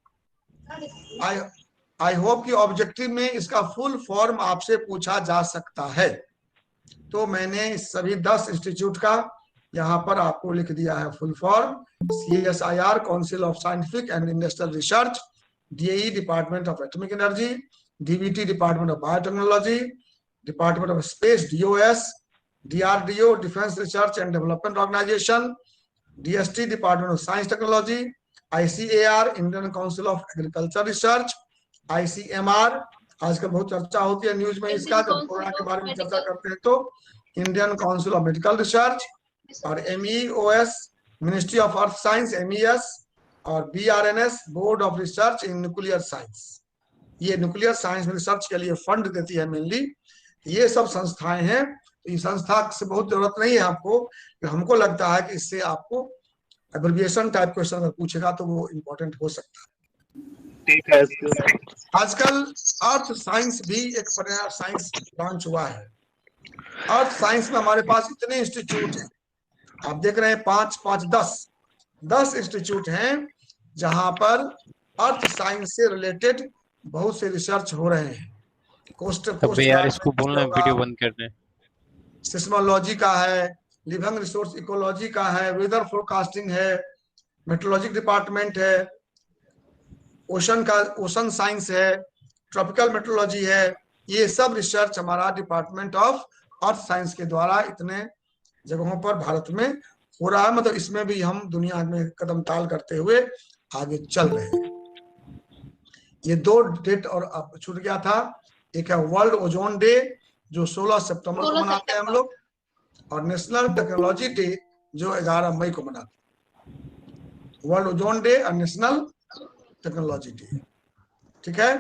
आई होप कि ऑब्जेक्टिव में इसका फुल फॉर्म आपसे पूछा जा सकता है। तो मैंने सभी 10 इंस्टीट्यूट का यहाँ पर आपको लिख दिया है full form. CSIR council of scientific and industrial research, DAE department of atomic energy, DBT department of biotechnology, department of space DOS, DRDO defence research and development organisation, DST department of science technology, ICAR Indian council of agriculture research, ICMR आजकल बहुत चर्चा होती है news में इसका, जब corona के बारे में चर्चा करते हैं तो Indian council of medical research, और MEOS ministry of earth science MES, और BRNS board of research in nuclear science. ये न्यूक्लियर साइंस में रिसर्च के लिए फंड देती है मेनली। ये सब संस्थाएं हैं। तो इस संस्था से बहुत जरूरत नहीं है आपको। हमको लगता है कि इससे आपको एब्रिविएशन टाइप क्वेश्चन अगर पूछेगा तो वो इम्पोर्टेंट हो सकता है। आजकल अर्थ साइंस भी एक नया साइंस लॉन्च हुआ है। अर्थ साइंस में हमारे पास इतने इंस्टीट्यूट हैं, आप देख रहे हैं 10 इंस्टीट्यूट हैं जहां पर अर्थ साइंस से रिलेटेड बहुत से रिसर्च हो रहे हैं। इसको बोलना वीडियो बंद कर दें। सिस्मोलॉजी का है, लिविंग रिसोर्स इकोलॉजी का है, वेदर फोरकास्टिंग है, मेट्रोलॉजी डिपार्टमेंट है, ओशन साइंस है, ट्रॉपिकल मेट्रोलॉजी है। ये सब रिसर्च हमारा डिपार्टमेंट ऑफ अर्थ साइंस के द्वारा इतने जगहों पर भारत में हो रहा है। मतलब इसमें भी हम दुनिया में कदम ताल करते हुए आगे चल रहे हैं। ये 2 डेट और अब छूट गया था। एक है वर्ल्ड ओजोन डे जो 16 सितंबर को मनाते हैं हम लोग, और नेशनल टेक्नोलॉजी डे जो 11 मई को मनाते हैं। वर्ल्ड ओजोन डे और नेशनल टेक्नोलॉजी डे, ठीक है।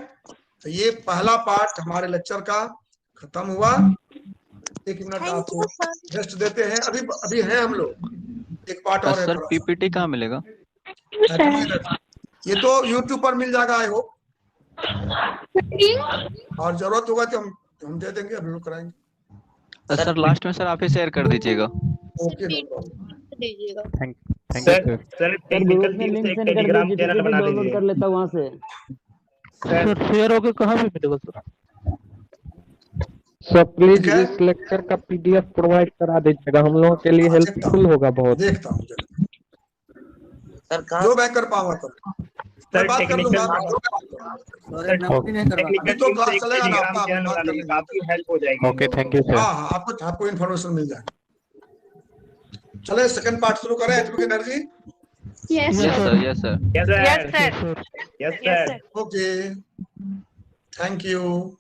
तो ये पहला पार्ट हमारे लेक्चर का खत्म हुआ। 1 मिनट आपको रेस्ट देते हैं। अभी है हम लोग एक पार्ट और है। सर PPT कहाँ मिलेगा? ये तो YouTube पर मिल जाएगा आई होप, और जरूरत होगा तो हम दे देंगे, अपलोड कराएंगे। सर लास्ट में सर आप ही शेयर कर दीजिएगा। ओके दीजिएगा। Thank you sir technical team से एक टेलीग्राम चैनल बना दीजिए। कर लेता वहां से। सर शेयर होके कहाँ पे मिलेगा सर? सर प्लीज इस लेक्चर का PDF प्रोवाइड करा दीजिएगा, हम लोगों के लिए हेल्पफुल होगा बहुत। देखता हूँ सर जो मैं कर पाऊंगा तो सर बात कर लूंगा। टेक्निकल तो टीम क्लास से एक चलेगा ना टेलीग्राम चैनल बना दीजिए, काफी हेल्प हो जाएगी। Okay thank you sir. हाँ आपको इन्फॉर्मेशन मिल जाएगी। चले सेकंड पार्ट शुरू करें। Atomic energy Yes, Yes sir. sir, yes sir. Yes, sir. Yes, sir. Yes, Yes, sir. sir. Okay, thank you.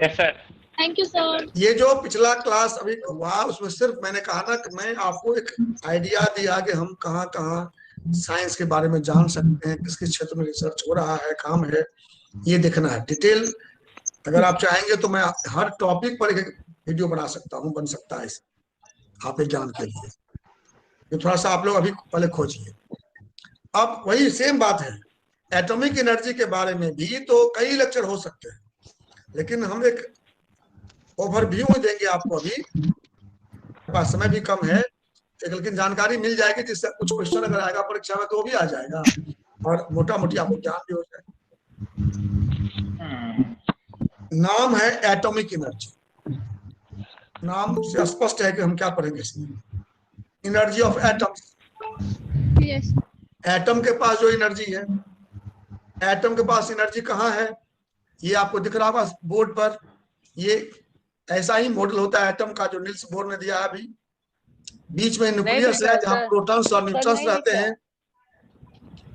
Yes, sir. Thank you, sir. ये जो पिछला class अभी हुआ उसमें सिर्फ मैंने कहा ना कि मैं आपको एक आइडिया दिया कि हम कहाँ कहाँ साइंस के बारे में जान सकते हैं, किस किस क्षेत्र में रिसर्च हो रहा है, काम है, ये देखना है। डिटेल अगर आप चाहेंगे तो मैं हर टॉपिक पर एक वीडियो बना सकता हूँ, बन सकता है आपके ज्ञान के लिए। तो थोड़ा सा आप लोग अभी पहले खोजिए। अब वही सेम बात है, एटॉमिक एनर्जी के बारे में भी तो कई लेक्चर हो सकते हैं, लेकिन हम एक ओवरव्यू देंगे आपको। अभी पास समय भी कम है, लेकिन जानकारी मिल जाएगी जिससे कुछ क्वेश्चन अगर आएगा परीक्षा में तो वो भी आ जाएगा और मोटा मोटी आपको ज्ञान भी हो जाएगा। नाम है एटॉमिक एनर्जी। नाम से स्पष्ट है कि हम क्या पढ़ेंगे इसमें। Energy of atoms. Yes. Atom के पास जो एनर्जी है, एटम के पास एनर्जी कहाँ है, ये आपको दिख रहा होगा बोर्ड पर। ये ऐसा ही मॉडल होता है एटम का जो नील्स बोर ने दिया है अभी। बीच में न्यूक्लियस है जहाँ प्रोटॉन्स और न्यूट्रॉन्स रहते हैं।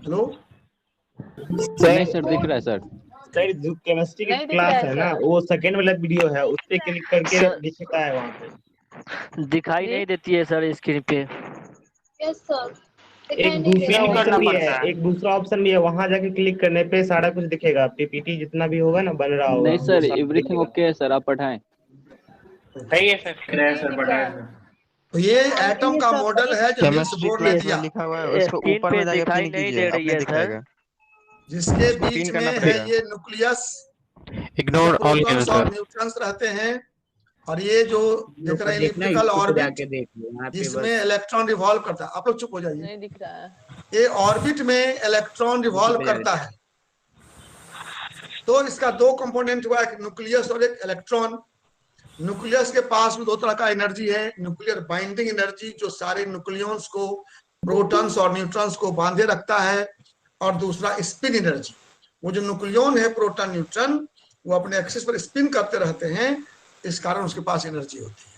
हेलो नहीं सर, दिख रहा है सर। सर जो केमिस्ट्री की क्लास है ना, वो सेकंड वाला वीडियो है, उस पे क्लिक करके दिखता है वहाँ पे। दिखाई नहीं देती है सर स्क्रीन पे। Yes, sir. एक दूसरा ऑप्शन भी है, एक दूसरा ऑप्शन भी है, वहाँ जाके क्लिक करने पे सारा कुछ दिखेगा। पीपीटी जितना भी होगा ना बन रहा होगा। नहीं सर, एवरीथिंग ओके है सर, आप पढ़ाएं। सही है सर। तो ये एटम का मॉडल है जो नील्स बोर ने दिया, लिखा हुआ है उसको ऊपर में जाके दिखाई नहीं दे रही है सर। जिसके बीच में है ये न्यूक्लियस, इग्नोर ऑल प्रोटॉन्स और न्यूट्रॉन्स रहते हैं, और ये जो दिख रहा है इलिप्टिकल ऑर्बिट जिसमें इलेक्ट्रॉन रिवॉल्व करता है। आप लोग चुप हो जाइए, नहीं दिख रहा है। ये ऑर्बिट में इलेक्ट्रॉन रिवॉल्व करता है। तो इसका दो कंपोनेंट हुआ, एक न्यूक्लियस और एक इलेक्ट्रॉन। न्यूक्लियस के पास में दो तरह का एनर्जी है, न्यूक्लियर बाइंडिंग एनर्जी जो सारे न्यूक्लियॉन्स को, प्रोटॉन्स और न्यूट्रॉन्स को बांधे रखता है, और दूसरा स्पिन एनर्जी। वो जो न्यूक्लियॉन है प्रोटॉन न्यूट्रॉन, वो अपने एक्सिस पर स्पिन करते रहते हैं, इस कारण उसके पास एनर्जी होती है।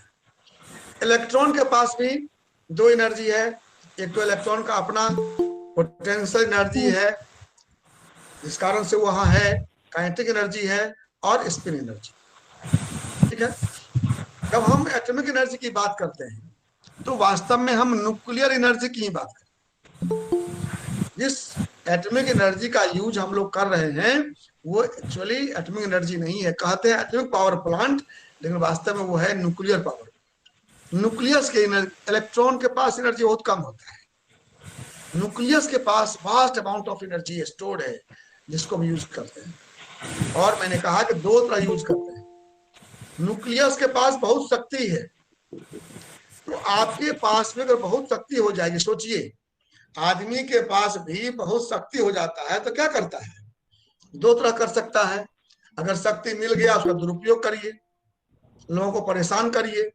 इलेक्ट्रॉन के पास भी दो एनर्जी है, एक तो इलेक्ट्रॉन का अपना पोटेंशियल एनर्जी है जिस कारण से वहां है, काइनेटिक एनर्जी है, और स्पिन एनर्जी। ठीक है, जब हम एटॉमिक एनर्जी की बात करते हैं तो वास्तव में हम न्यूक्लियर एनर्जी की ही बात करते हैं। जिस एटॉमिक एनर्जी का यूज हम लोग कर रहे हैं वो एक्चुअली एटॉमिक एनर्जी नहीं है। कहते हैं एटॉमिक पावर प्लांट, लेकिन वास्तव में वो है न्यूक्लियर पावर। न्यूक्लियस के इलेक्ट्रॉन के पास एनर्जी बहुत कम होता है, न्यूक्लियस के पास vast amount of energy stored है जिसको हम यूज करते हैं। और मैंने कहा कि दो तरह यूज करते हैं। न्यूक्लियस के पास बहुत शक्ति है, तो आपके पास में अगर बहुत शक्ति हो जाएगी, सोचिए आदमी के पास भी बहुत शक्ति हो जाता है तो क्या करता है, दो तरह कर सकता है। अगर शक्ति मिल गया उसका दुरुपयोग करिए, लोगों को परेशान करिए,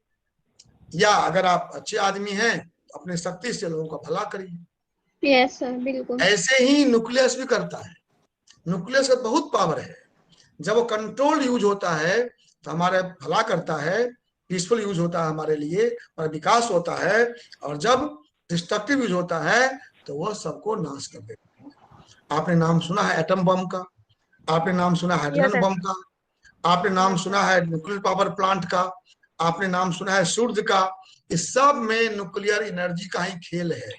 या अगर आप अच्छे आदमी हैं तो अपने शक्ति से लोगों का भला करिए। यस सर, बिल्कुल। ऐसे ही न्यूक्लियस भी करता है। न्यूक्लियस का बहुत पावर है, जब वो कंट्रोल यूज होता है तो हमारे भला करता है, पीसफुल यूज होता है हमारे लिए, और विकास होता है। और जब डिस्ट्रक्टिव यूज होता है तो वह सबको नाश कर देता है। आपने नाम सुना है एटम बम का, आपने नाम सुना है हाइड्रोजन बम का, आपने नाम सुना है न्यूक्लियर पावर प्लांट का, आपने नाम सुना है सूर्य का। इस सब में न्यूक्लियर एनर्जी का ही खेल है।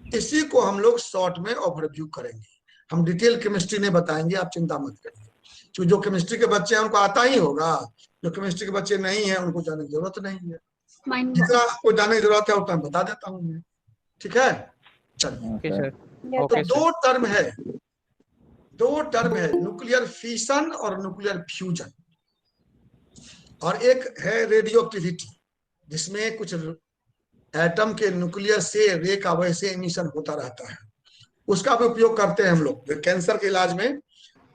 इसी को हम लोग शॉर्ट में ओवरव्यू करेंगे, हम डिटेल केमिस्ट्री में बताएंगे, आप चिंता मत करिए। जो केमिस्ट्री के बच्चे हैं उनको आता ही होगा, जो केमिस्ट्री के बच्चे नहीं है उनको जाने की जरूरत नहीं है। जितना आपको जाने की जरूरत है उतना बता देता हूँ मैं, ठीक है। चलिए, तो दो टर्म है, न्यूक्लियर फिशन और न्यूक्लियर फ्यूजन, और एक है रेडियो एक्टिविटी जिसमें कुछ एटम के न्यूक्लियस से रे का वैसे एमिशन होता रहता है, उसका भी उपयोग करते हैं हम लोग। कैंसर के इलाज में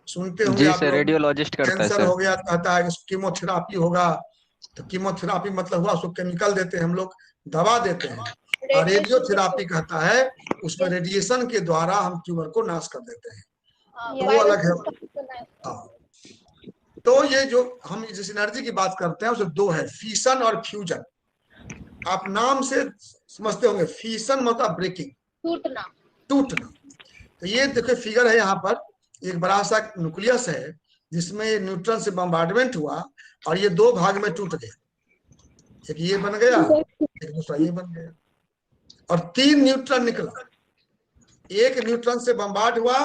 सुनते होंगे आप, रेडियोलॉजिस्ट करता है। कैंसर हो गया कहता है कि कीमोथेरापी होगा, तो कीमोथेरापी मतलब हुआ उसको केमिकल देते हैं हम लोग, दवा देते हैं। और रेडियोथेरापी कहता है उसमें रेडिएशन के द्वारा हम ट्यूमर को नाश कर देते हैं, तो वो अलग है। तो ये जो हम जिस एनर्जी की बात करते हैं उसमें दो है, फिशन और फ्यूजन। आप नाम से समझते होंगे, फिशन मतलब ब्रेकिंग, टूटना, टूटना। तो ये देखो फिगर है यहाँ पर, एक बड़ा सा न्यूक्लियस है जिसमें न्यूट्रॉन से बम्बार्डमेंट हुआ और ये दो भाग में टूट गया, एक ये बन गया, एक दूसरा ये बन गया, और 3 न्यूट्रॉन निकला। एक न्यूट्रॉन से बम्बार्ड हुआ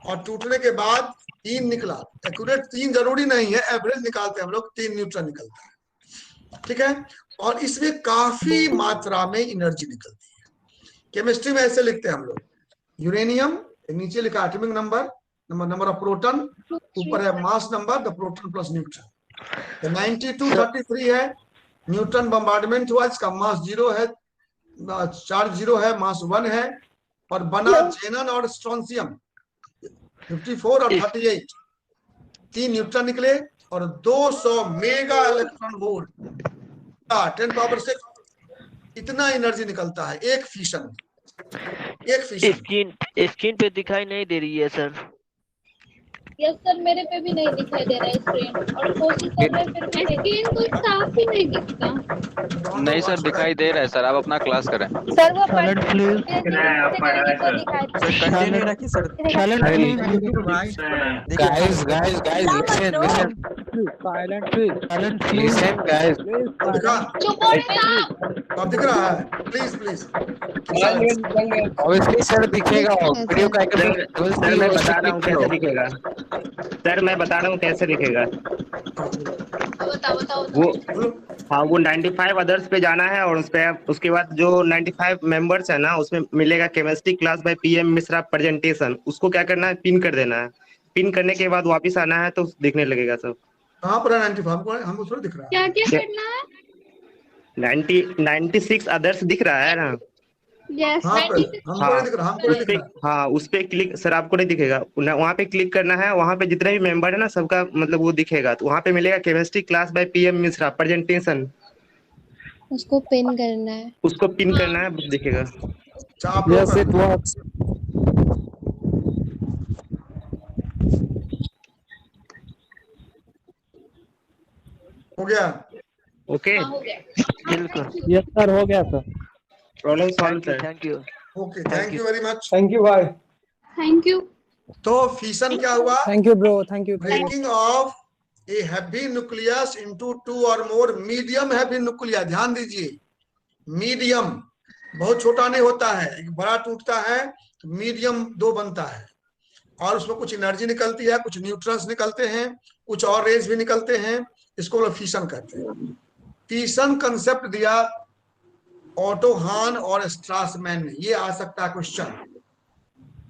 और टूटने के बाद 3 निकला। एक्यूरेट 3 जरूरी नहीं है, एवरेज निकालते हैं हम लोग, 3 न्यूट्रॉन निकलता है, ठीक है। और इसमें काफी मात्रा में एनर्जी निकलती है। केमिस्ट्री में ऐसे लिखते हैं हम लोग, यूरेनियम नीचे लिखा atomic number, number of proton, ऊपर है mass number, the proton plus neutron. 9233 है, न्यूट्रॉन बम्बार्डमेंट हुआ, इसका मास 0 है, चार्ज 0 है, मास 1 है, और बना जेनन और स्ट्रोंसियम 54 और 38, 3 न्यूट्रॉन निकले और 200 मेगा इलेक्ट्रॉन वोल्ट, 10 पावर 6 इतना एनर्जी निकलता है एक फिशन। स्क्रीन पे दिखाई नहीं दे रही है सर। यस सर, मेरे पे भी नहीं दिखाई दे रहा है स्क्रीन, और कोशिश कर रहे हैं फिर भी स्क्रीन तो साफ ही नहीं दिखता। नहीं सर, दिखाई दे रहा है सर, आप अपना क्लास करें। सर वो दिख रहा है, प्लीज प्लीज सर दिखेगा वीडियो का। सर मैं बता रहा हूँ कैसे दिखेगा, सर मैं बता रहा हूँ कैसे दिखेगा। वो हाँ, वो 95 अदर्स पे जाना है और उस पे उसके बाद जो 95 मेंबर्स है ना, उसमें मिलेगा chemistry class by PM Mishra presentation. उसको क्या करना है, पिन कर देना है। पिन करने के बाद वापस आना है तो दिखने लगेगा सब। कहाँ पर है 95 को? हमको थोड़ा दिख रहा है। क्या क्या करना है? 96 अदर्स दिख रहा है ना? यस, हाँ उस पे क्लिक, सर आपको नहीं दिखेगा, वहाँ पे क्लिक करना है। वहाँ पे जितने भी मेंबर है ना सबका मतलब वो दिखेगा। तो वहाँ पे मिलेगा chemistry class by PM Mishra presentation, उसको पिन करना है। उसको पिन करना है, बस दिखेगा। हो गया? ओके, बिल्कुल यस सर, हो गया sir. Problem solve sir. Thank you. Okay, thank you very much. Thank you भाई। Thank you. तो फिशन क्या हुआ? Thank you bro, thank you. Breaking of a heavy nucleus into 2 और मोर मीडियम हैवी न्यूक्लियस। ध्यान दीजिए, medium बहुत छोटा नहीं होता है, एक बड़ा टूटता है तो मीडियम 2 बनता है, और उसमें कुछ एनर्जी निकलती है, कुछ न्यूट्रॉन्स निकलते हैं, कुछ और रेज भी निकलते हैं। इसको लोग फिशन कहते हैं। फिशन कंसेप्ट दिया ऑटो हान और स्ट्रासमैन ने। ये आ सकता है question,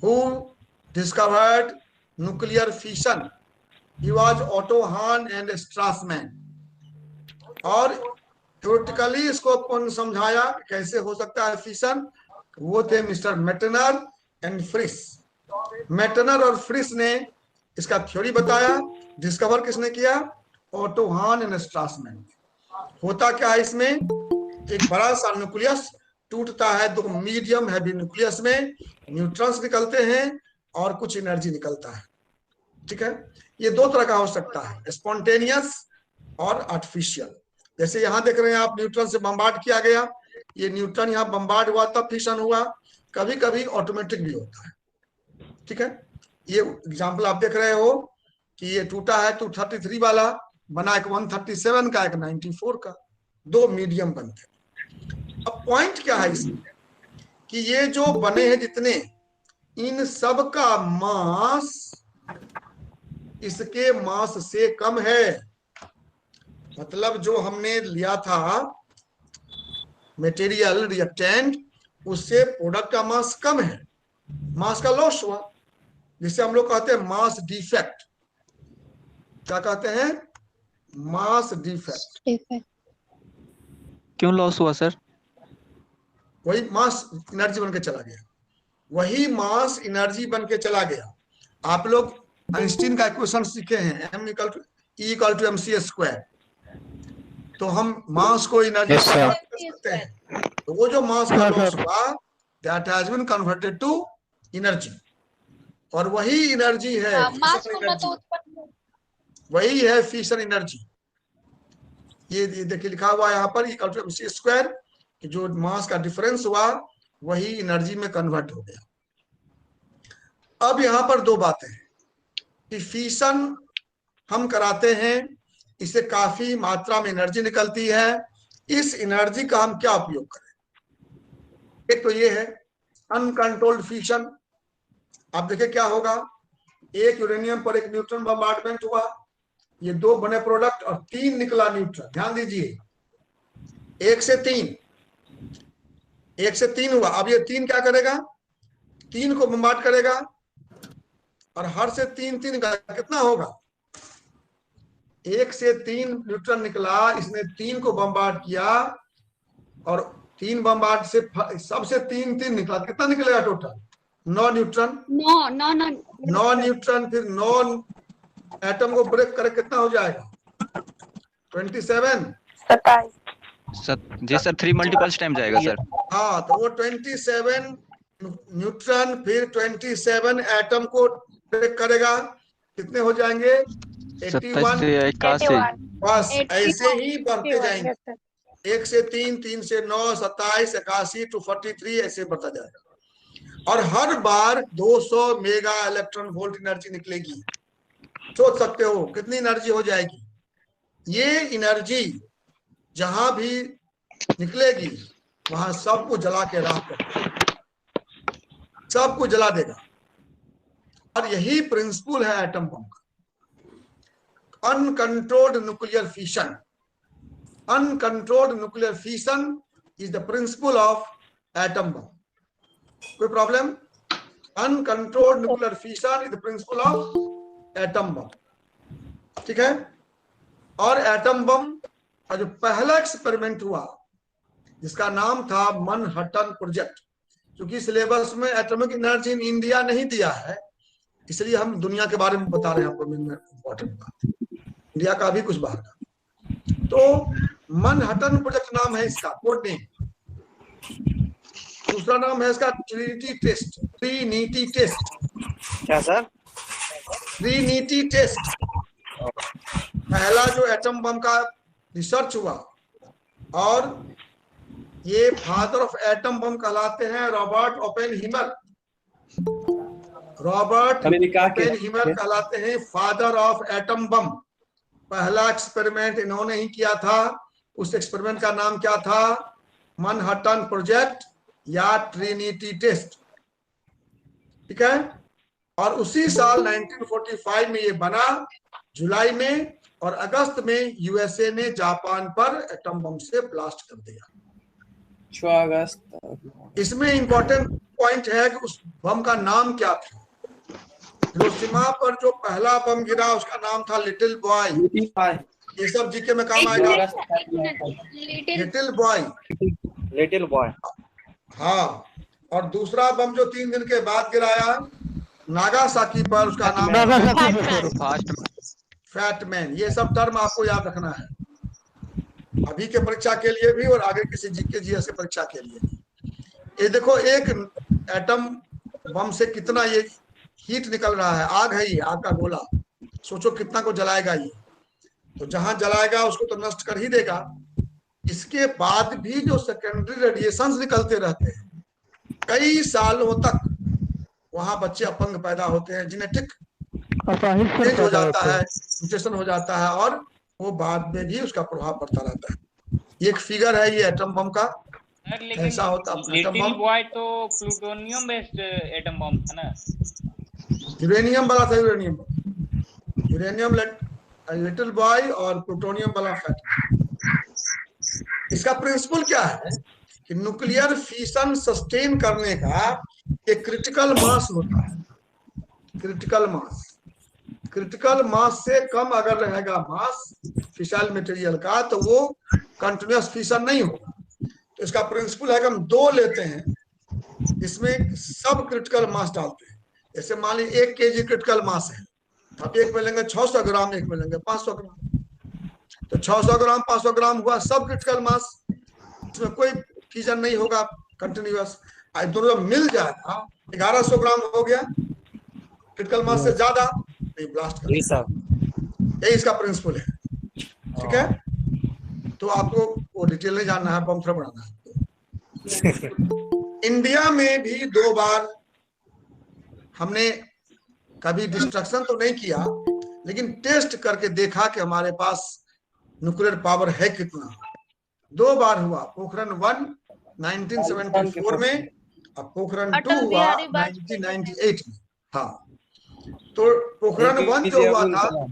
who discovered nuclear fission? He was auto हान एंड स्ट्रासमैन। और थ्योरेटिकली इसको कौन समझाया कैसे हो सकता है फिशन? वो थे मिस्टर मेटनर एंड फ्रिस। मेटनर और फ्रिस ने इसका थ्योरी बताया। डिस्कवर किसने किया? ऑटो हान एंड स्ट्रासमैन। होता क्या है इसमें, एक बड़ा सा न्यूक्लियस टूटता है, 2 मीडियम हैवी न्यूक्लियस में न्यूट्रॉन्स निकलते हैं और कुछ एनर्जी निकलता है, ठीक है। ये 2 तरह का हो सकता है, स्पॉन्टेनियस और आर्टिफिशियल। जैसे यहाँ देख रहे हैं आप, न्यूट्रॉन से बम्बार्ड किया गया, ये न्यूट्रॉन यहाँ बम्बार्ड हुआ तब फिशन हुआ। कभी कभी ऑटोमेटिक भी होता है, ठीक है। ये एग्जाम्पल आप देख रहे हो कि ये टूटा है 233 वाला, बना एक 137 का, एक 94 का, 2 मीडियम बनते हैं। अब पॉइंट क्या है इसमें कि ये जो बने हैं जितने, इन सब का मास इसके मास से कम है। मतलब जो हमने लिया था मटेरियल रिएक्टेंट, उससे प्रोडक्ट का मास कम है, मास का लॉस हुआ, जिसे हम लोग कहते हैं मास डिफेक्ट। क्या कहते हैं? Mass defect. क्यों लॉस हुआ सर? वही मास एनर्जी बन के चला गया, वही मास एनर्जी बन के चला गया। आप लोग आइंस्टीन का इक्वेशन सीखे हैं, m=e=mc²। तो हम मास को एनर्जी सकते हैं। तो वो जो मास का लॉस हुआ, that has been converted to energy, और वही एनर्जी है वही है फिशन एनर्जी। ये देखिए लिखा हुआ है यहाँ पर, mc², कि जो मास का डिफरेंस हुआ वही एनर्जी में कन्वर्ट हो गया। अब यहां पर दो बातें हैं कि फिशन हम कराते हैं, इससे काफी मात्रा में एनर्जी निकलती है। इस एनर्जी का हम क्या उपयोग करें? एक तो ये है अनकंट्रोल्ड फिशन। आप देखिए क्या होगा, एक यूरेनियम पर एक न्यूट्रॉन बम्बार्डमेंट हुआ, ये दो बने प्रोडक्ट और 3 निकला न्यूट्रॉन। ध्यान दीजिए, 1 से 3 हुआ। अब ये 3 क्या करेगा, 3 को बम्बार्ड करेगा और हर से 3 का कितना होगा, 1 से 3 न्यूट्रॉन निकला, इसने 3 को बम्बार्ड किया और 3 बम्बार्ड से सबसे 3 निकला, कितना निकलेगा टोटल? 9 न्यूट्रॉन। 9 न्यूट्रॉन, फिर 9 एटम को ब्रेक करे कितना हो जाएगा? 27। जी सर, 3 मल्टीपल्स टाइम जाएगा सर। हाँ, तो वो 27 न्यूट्रॉन फिर 27 एटम को ब्रेक करेगा, कितने हो जाएंगे? 81। बस ऐसे ही बढ़ते जाएंगे, 1 से 3, 3 से 9, 27, 81 to 43, ऐसे बढ़ता जाएगा। और हर बार 200 मेगा इलेक्ट्रॉन वोल्ट एनर्जी निकलेगी। सोच सकते हो कितनी एनर्जी हो जाएगी। ये एनर्जी जहां भी निकलेगी वहां सबको जला के राख कर सबको जला देगा। और यही प्रिंसिपल है एटम बम का, uncontrolled nuclear fission. Uncontrolled nuclear fission is the principle of atom bomb. कोई problem? Uncontrolled nuclear fission is the principle of atom bomb. ठीक है। और एटम बम का जो पहला एक्सपेरिमेंट हुआ जिसका नाम था मनहट्टन प्रोजेक्ट, क्योंकि सिलेबस में एटॉमिक एनर्जी इन इंडिया नहीं दिया है, इसलिए हम दुनिया के बारे में बता रहे हैं आपको। इंपॉर्टेंट बात, इंडिया का भी कुछ बाहर का। तो मनहट्टन प्रोजेक्ट नाम है इसका, कोड नेम। दूसरा नाम है इसका ट्रिनिटी टेस्ट। Trinity test. क्या सर? Trinity test. पहला जो एटम बम का रिसर्च हुआ, और ये फादर ऑफ एटम बम कहलाते हैं रॉबर्ट ओपेनहीमर। रॉबर्ट ओपेनहीमर कहलाते हैं फादर ऑफ एटम बम। पहला एक्सपेरिमेंट इन्होंने ही किया था। उस एक्सपेरिमेंट का नाम क्या था? मनहट्टन प्रोजेक्ट या ट्रिनिटी टेस्ट। ठीक है। और उसी साल 1945 में ये बना, जुलाई में, और अगस्त में यूएसए ने जापान पर एटम बम से ब्लास्ट कर दिया। 6 अगस्त। इसमें इंपॉर्टेंट पॉइंट है कि उस बम का नाम क्या था। हिरोशिमा पर जो पहला बम गिरा उसका नाम था लिटिल बॉय। ये सब जीके में काम आएगा। Little boy. Little boy. हाँ। और दूसरा बम जो 3 दिन के बाद गिराया नागासाकी पर, उसका नाम फैटमैन। ये सब टर्म आपको याद रखना है, अभी के परीक्षा के लिए भी और आगे किसी जीके जीएस के परीक्षा के लिए भी। ये देखो, एक एटम बम से कितना ये हीट निकल रहा है। आग है ये, आग का गोला। सोचो कितना को जलाएगा ये। तो जहां जलाएगा उसको तो नष्ट कर ही देगा। इसके बाद भी जो सेकेंडरी रेडिएशंस निकलते रहते हैं कई सालों तक, वहां बच्चे अपंग पैदा होते हैं, जेनेटिक चेंज हो जाता है, म्यूटेशन हो जाता है, और वो बाद में भी उसका प्रभाव पड़ता रहता है। एक फिगर है ये एटम बम का, ऐसा होता है। एटम बम बॉय तो प्लूटोनियम बेस्ड एटम बम था ना? यूरेनियम वाला था। यूरेनियम लिटिल बॉय और प्लूटोनियम वाला फैट। इसका प्रिंसिपल क्या है कि न्यूक्लियर फिशन सस्टेन करने का एक क्रिटिकल मास होता है। क्रिटिकल मास से कम अगर रहेगा मास फिशाइल मटेरियल का, तो वो कंटिन्यूअस फिशन नहीं होगा। तो इसका प्रिंसिपल है कि हम 2 लेते हैं, इसमें सब क्रिटिकल मास डालते हैं। जैसे मान लीजिए 1 kg क्रिटिकल मास है, अब एक में लेंगे 600 ग्राम, एक में लेंगे 500 ग्राम। तो 600 ग्राम 500 ग्राम हुआ सब क्रिटिकल मास, इसमें कोई फिशन नहीं होगा कंटिन्यूअस। दोनों जब मिल जाएगा 1100 ग्राम हो गया, क्रिटिकल मास से ज्यादा नहीं ब्लास्ट कर। यही इसका प्रिंसिपल है। ठीक है। तो आपको वो डिटेल नहीं जानना है, बम थ्रो बनाना है। इंडिया में भी 2 बार हमने कभी डिस्ट्रक्शन तो नहीं किया, लेकिन टेस्ट करके देखा कि हमारे पास न्यूक्लियर पावर है कितना। 2 बार हुआ, पोखरण 1 1974 में और पोखरण 2 हुआ 1998 में। हाँ, तो पोखरण 1 जो हुआ था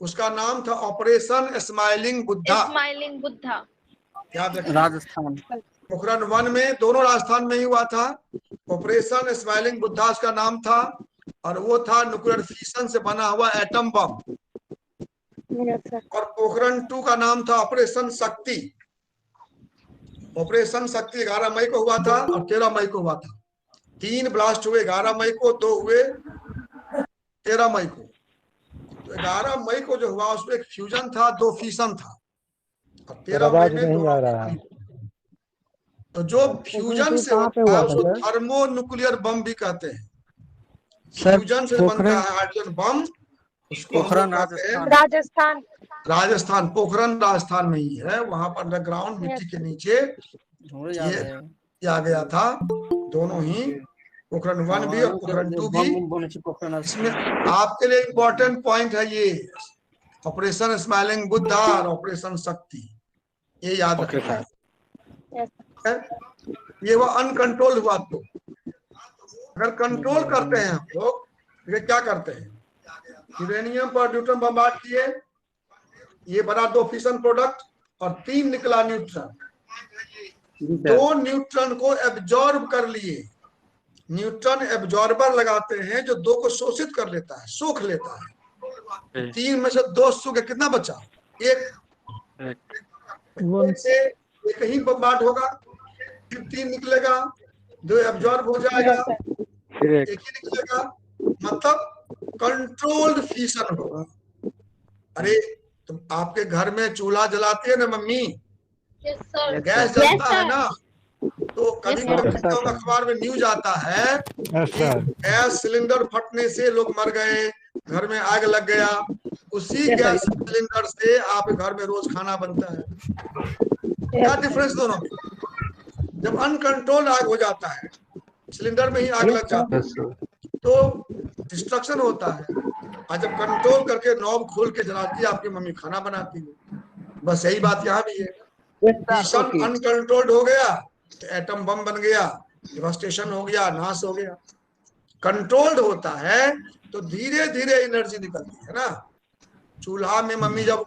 उसका नाम था operation smiling Buddha. Smiling Buddha, याद रखिए, राजस्थान। पोखरण 1 में दोनों राजस्थान में ही हुआ था। ऑपरेशन स्माइलिंग बुद्धा उसका नाम था, और वो था न्यूक्लियर फिशन से बना हुआ एटम बम। और पोखरण 2 का नाम था ऑपरेशन शक्ति। ऑपरेशन शक्ति 11 मई को हुआ था और 13 मई को हुआ था। 3 ब्लास्ट हुए, 11 मई को, 2 हुए 13 मई को। तो 11 मई को जो हुआ उसमें एक फ्यूजन था, 2 फिशन था, और 13 मई में 2। तो जो फ्यूजन से होता है उसको थर्मो न्यूक्लियर बम भी कहते हैं। फ्यूजन से बनता है हाइड्रोजन बम, उसको हम कहते हैं राजस्थान। राजस्थान। पोखरण राजस्थान में ही है, वहां पर अंडरग्राउंड मिट्टी के नीचे ये किया गया था। दोनों ही, पोखरण 1 भी और पोखरण 2 भी। इसमें आपके लिए इम्पोर्टेंट पॉइंट है ये ऑपरेशन स्माइलिंग बुद्धा और ऑपरेशन शक्ति, ये याद रखना। ये वो अनकंट्रोल हुआ। तो अगर कंट्रोल करते हैं हम लोग, ये क्या करते हैं, यूरेनियम पर न्यूट्रॉन बम्बार्ड किए, ये बना 2 फिशन प्रोडक्ट और 3 निकला न्यूट्रॉन। 2 न्यूट्रॉन को एब्जॉर्ब कर लिए। न्यूट्रॉन एब्जॉर्बर लगाते हैं जो 2 को शोषित कर लेता है, सोख लेता है। 3 में से 2 सूख, कितना बचा? 1 से एक ही बम्बार्ड होगा, फिर 3 निकलेगा, 2 एब्जॉर्ब हो जाएगा, एक ही निकलेगा, मतलब कंट्रोल्ड फिशन होगा। अरे तुम आपके घर में चूल्हा जलाती है ना मम्मी, गैस जलता है ना, तो कभी कभी अखबार में न्यूज आता है गैस सिलेंडर फटने से लोग मर गए, घर में आग लग गया। उसी गैस सिलेंडर से आप घर में रोज खाना बनता है। क्या डिफरेंस दोनों में? जब अनकंट्रोल्ड आग हो जाता है, सिलेंडर में ही आग लग जाती है, तो डिस्ट्रक्शन होता है। और जब कंट्रोल करके नॉब खोल के जलाती है आपकी मम्मी, खाना बनाती है। बस यही बात यहाँ भी है। मिशन अनकंट्रोल्ड हो गया तो एटम बम बन गया, डिवास्टेशन हो गया, नाश हो गया। कंट्रोल्ड होता है तो धीरे धीरे एनर्जी निकलती है ना। चूल्हा में मम्मी जब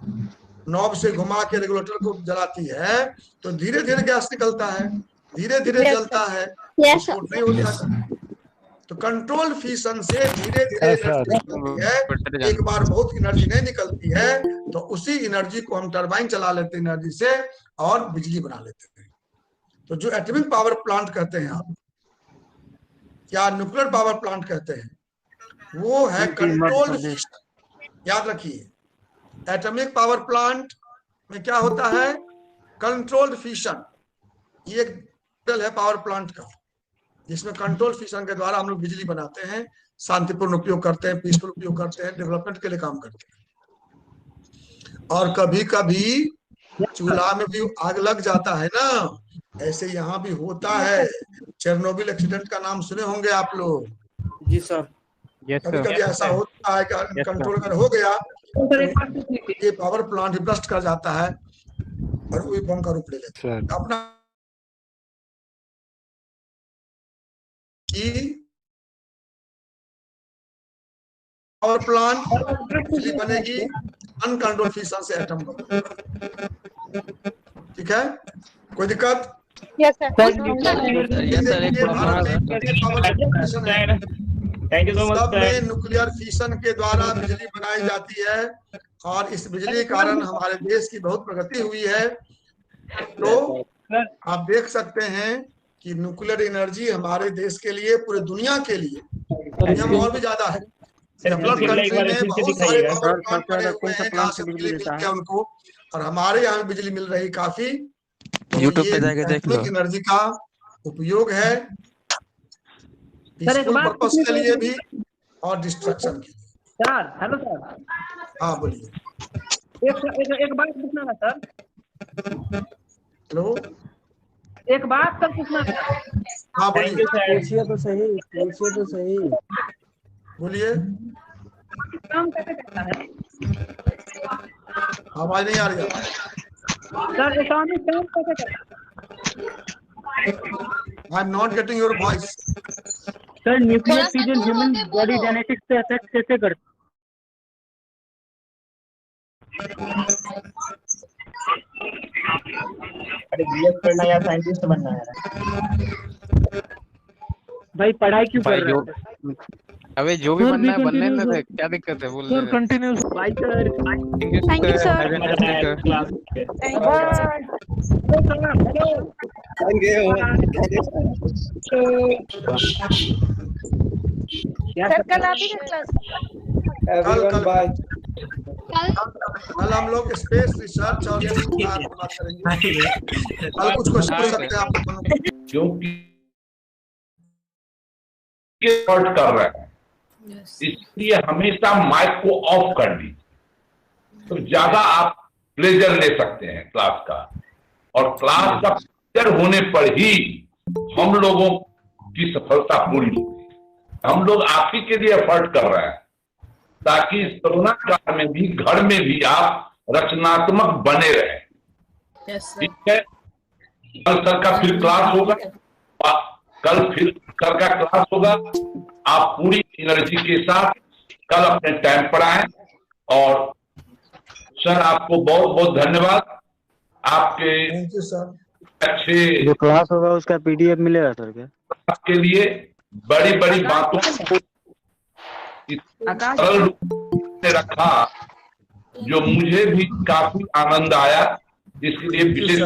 नॉब से घुमा के रेगुलेटर को जलाती है तो धीरे धीरे गैस निकलता है, धीरे धीरे जलता है, विस्फोट नहीं होता। तो कंट्रोल फिशन से धीरे धीरे एनर्जी निकलती है। एक बार बहुत एनर्जी नहीं निकलती है तो उसी एनर्जी को हम टरबाइन चला लेते हैं एनर्जी से और बिजली बना लेते हैं। तो जो एटॉमिक पावर प्लांट कहते हैं आप, या न्यूक्लियर पावर प्लांट कहते हैं, वो है कंट्रोल्ड फिशन। याद रखिए, एटॉमिक पावर प्लांट में क्या होता है, कंट्रोल्ड फिशन। ये एक मॉडल है पावर प्लांट का, जिसमें कंट्रोल फिशन के द्वारा हम लोग बिजली बनाते हैं, शांतिपूर्ण उपयोग करते हैं, पीसफुल उपयोग करते हैं, डेवलपमेंट के लिए काम करते हैं। और कभी कभी चूल्हा में भी आग लग जाता है ना, ऐसे यहाँ भी होता है। चेरनोबिल एक्सीडेंट का नाम सुने होंगे आप लोग। जी सर। कभी कभी ऐसा होता है कि कंट्रोल अगर हो गया तो ये पावर प्लांट ब्रस्ट कर जाता है और वही बम का रूप ले लेता है। अपना पावर प्लांट बिजली बनेगी अनकंट्रोल फिशन से एटम बम। ठीक है, कोई दिक्कत? Yes sir. Thank you so much सब में न्यूक्लियर फिशन के द्वारा बिजली बनाई जाती है और इस बिजली के कारण हमारे देश की बहुत प्रगति हुई है। तो आप देख सकते हैं कि न्यूक्लियर एनर्जी हमारे देश के लिए, पूरे दुनिया के लिए, दुनिया में और भी ज्यादा है। डेवलप्ड कंट्री में बहुत सारे पावर प्लांट बने हुए हैं जहाँ से बिजली मिलती है उनको, और हमारे यहाँ बिजली मिल रही काफी। यूट्यूब पे जाके देख लो। एनर्जी का उपयोग है पीसफुल पर्पस के लिए भी और डिस्ट्रक्शन के लिए। Sir hello sir. हाँ बोलिए। एक बात पूछना था सर। हेलो, एक बात सर पूछना था। हाँ बोलिए। पूछिए तो सही, पूछिए तो सही। बोलिए, काम कैसे करता है आवाज नहीं आ रही है। सर? एटॉमिक काम कैसे करता है? I am not getting your voice. Sir nuclear fusion human body genetics पे अफेक्ट कैसे करता अरे बीएस करना या साइंटिस्ट बनना है भाई? पढ़ाई क्यों भाई कर रहे जो हो? अबे जो भी बनना है बनने में से क्या दिक्कत है बोल सर कंटिन्यू भाई sir. Thank you sir sir कल आप ही का क्लास? कल हम लोग स्पेस रिसर्च और बात करेंगे। कल कुछ क्वेश्चन पूछ सकते हैं आप लोग। क्योंकि कर रहा है, इसलिए हमेशा माइक को ऑफ कर दी, तो ज्यादा आप प्लेजर ले सकते हैं क्लास का, और क्लास का प्लेजर होने पर ही हम लोगों की सफलता पूरी होगी। हम लोग आप ही के लिए एफर्ट कर रहे हैं ताकि इस कोरोना काल में भी घर में भी आप रचनात्मक बने रहें। ठीक है, कल सर का फिर क्लास होगा, कल फिर सर का क्लास होगा। आप पूरी एनर्जी के साथ कल अपने टाइम पर आए। और सर आपको बहुत बहुत धन्यवाद, आपके अच्छे जो क्लास होगा उसका पीडीएफ मिलेगा सर क्या? आपके लिए बड़ी बड़ी बातों को सरल रूप में रखा, जो मुझे भी काफी आनंद आया, इसके लिए विशेष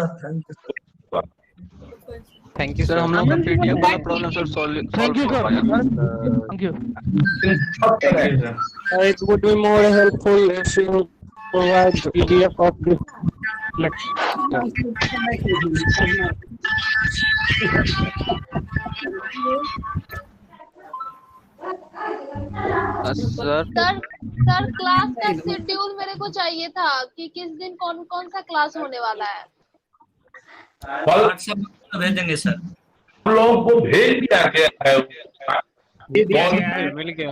थैंक यू सर। हम लोग का पीडीएफ वाला problem sir solve thank you हो सर। पाया। Thank you. It would be more helpful if you provide PDF of this lecture. Sir sir class का शेड्यूल मेरे को चाहिए था कि किस दिन कौन कौन सा क्लास होने वाला है। भेजेंगे सर, हम लोगों को भेज दिया गया है, मिल गया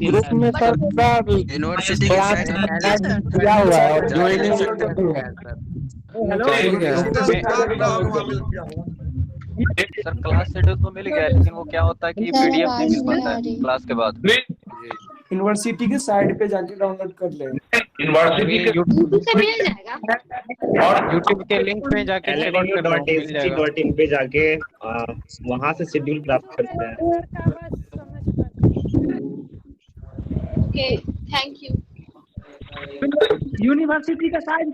ग्रुप में सर यूनिवर्सिटी क्या हुआ है और ज्वाइनिंग सर क्लास शेड्यूल तो मिल गया, लेकिन वो क्या होता है कि पीडीएफ नहीं मिल पाता है क्लास के बाद। यूनिवर्सिटी के साइट पे जाके डाउनलोड कर ले। यूनिवर्सिटी के यूट्यूब से मिल जाएगा और यूट्यूब के लिंक में जाके चेकआउट कर लो, मिल जाएगा। LNU.ac.in पे जाके वहां से शेड्यूल प्राप्त करते हैं। Okay, thank you. यूनिवर्सिटी का साइड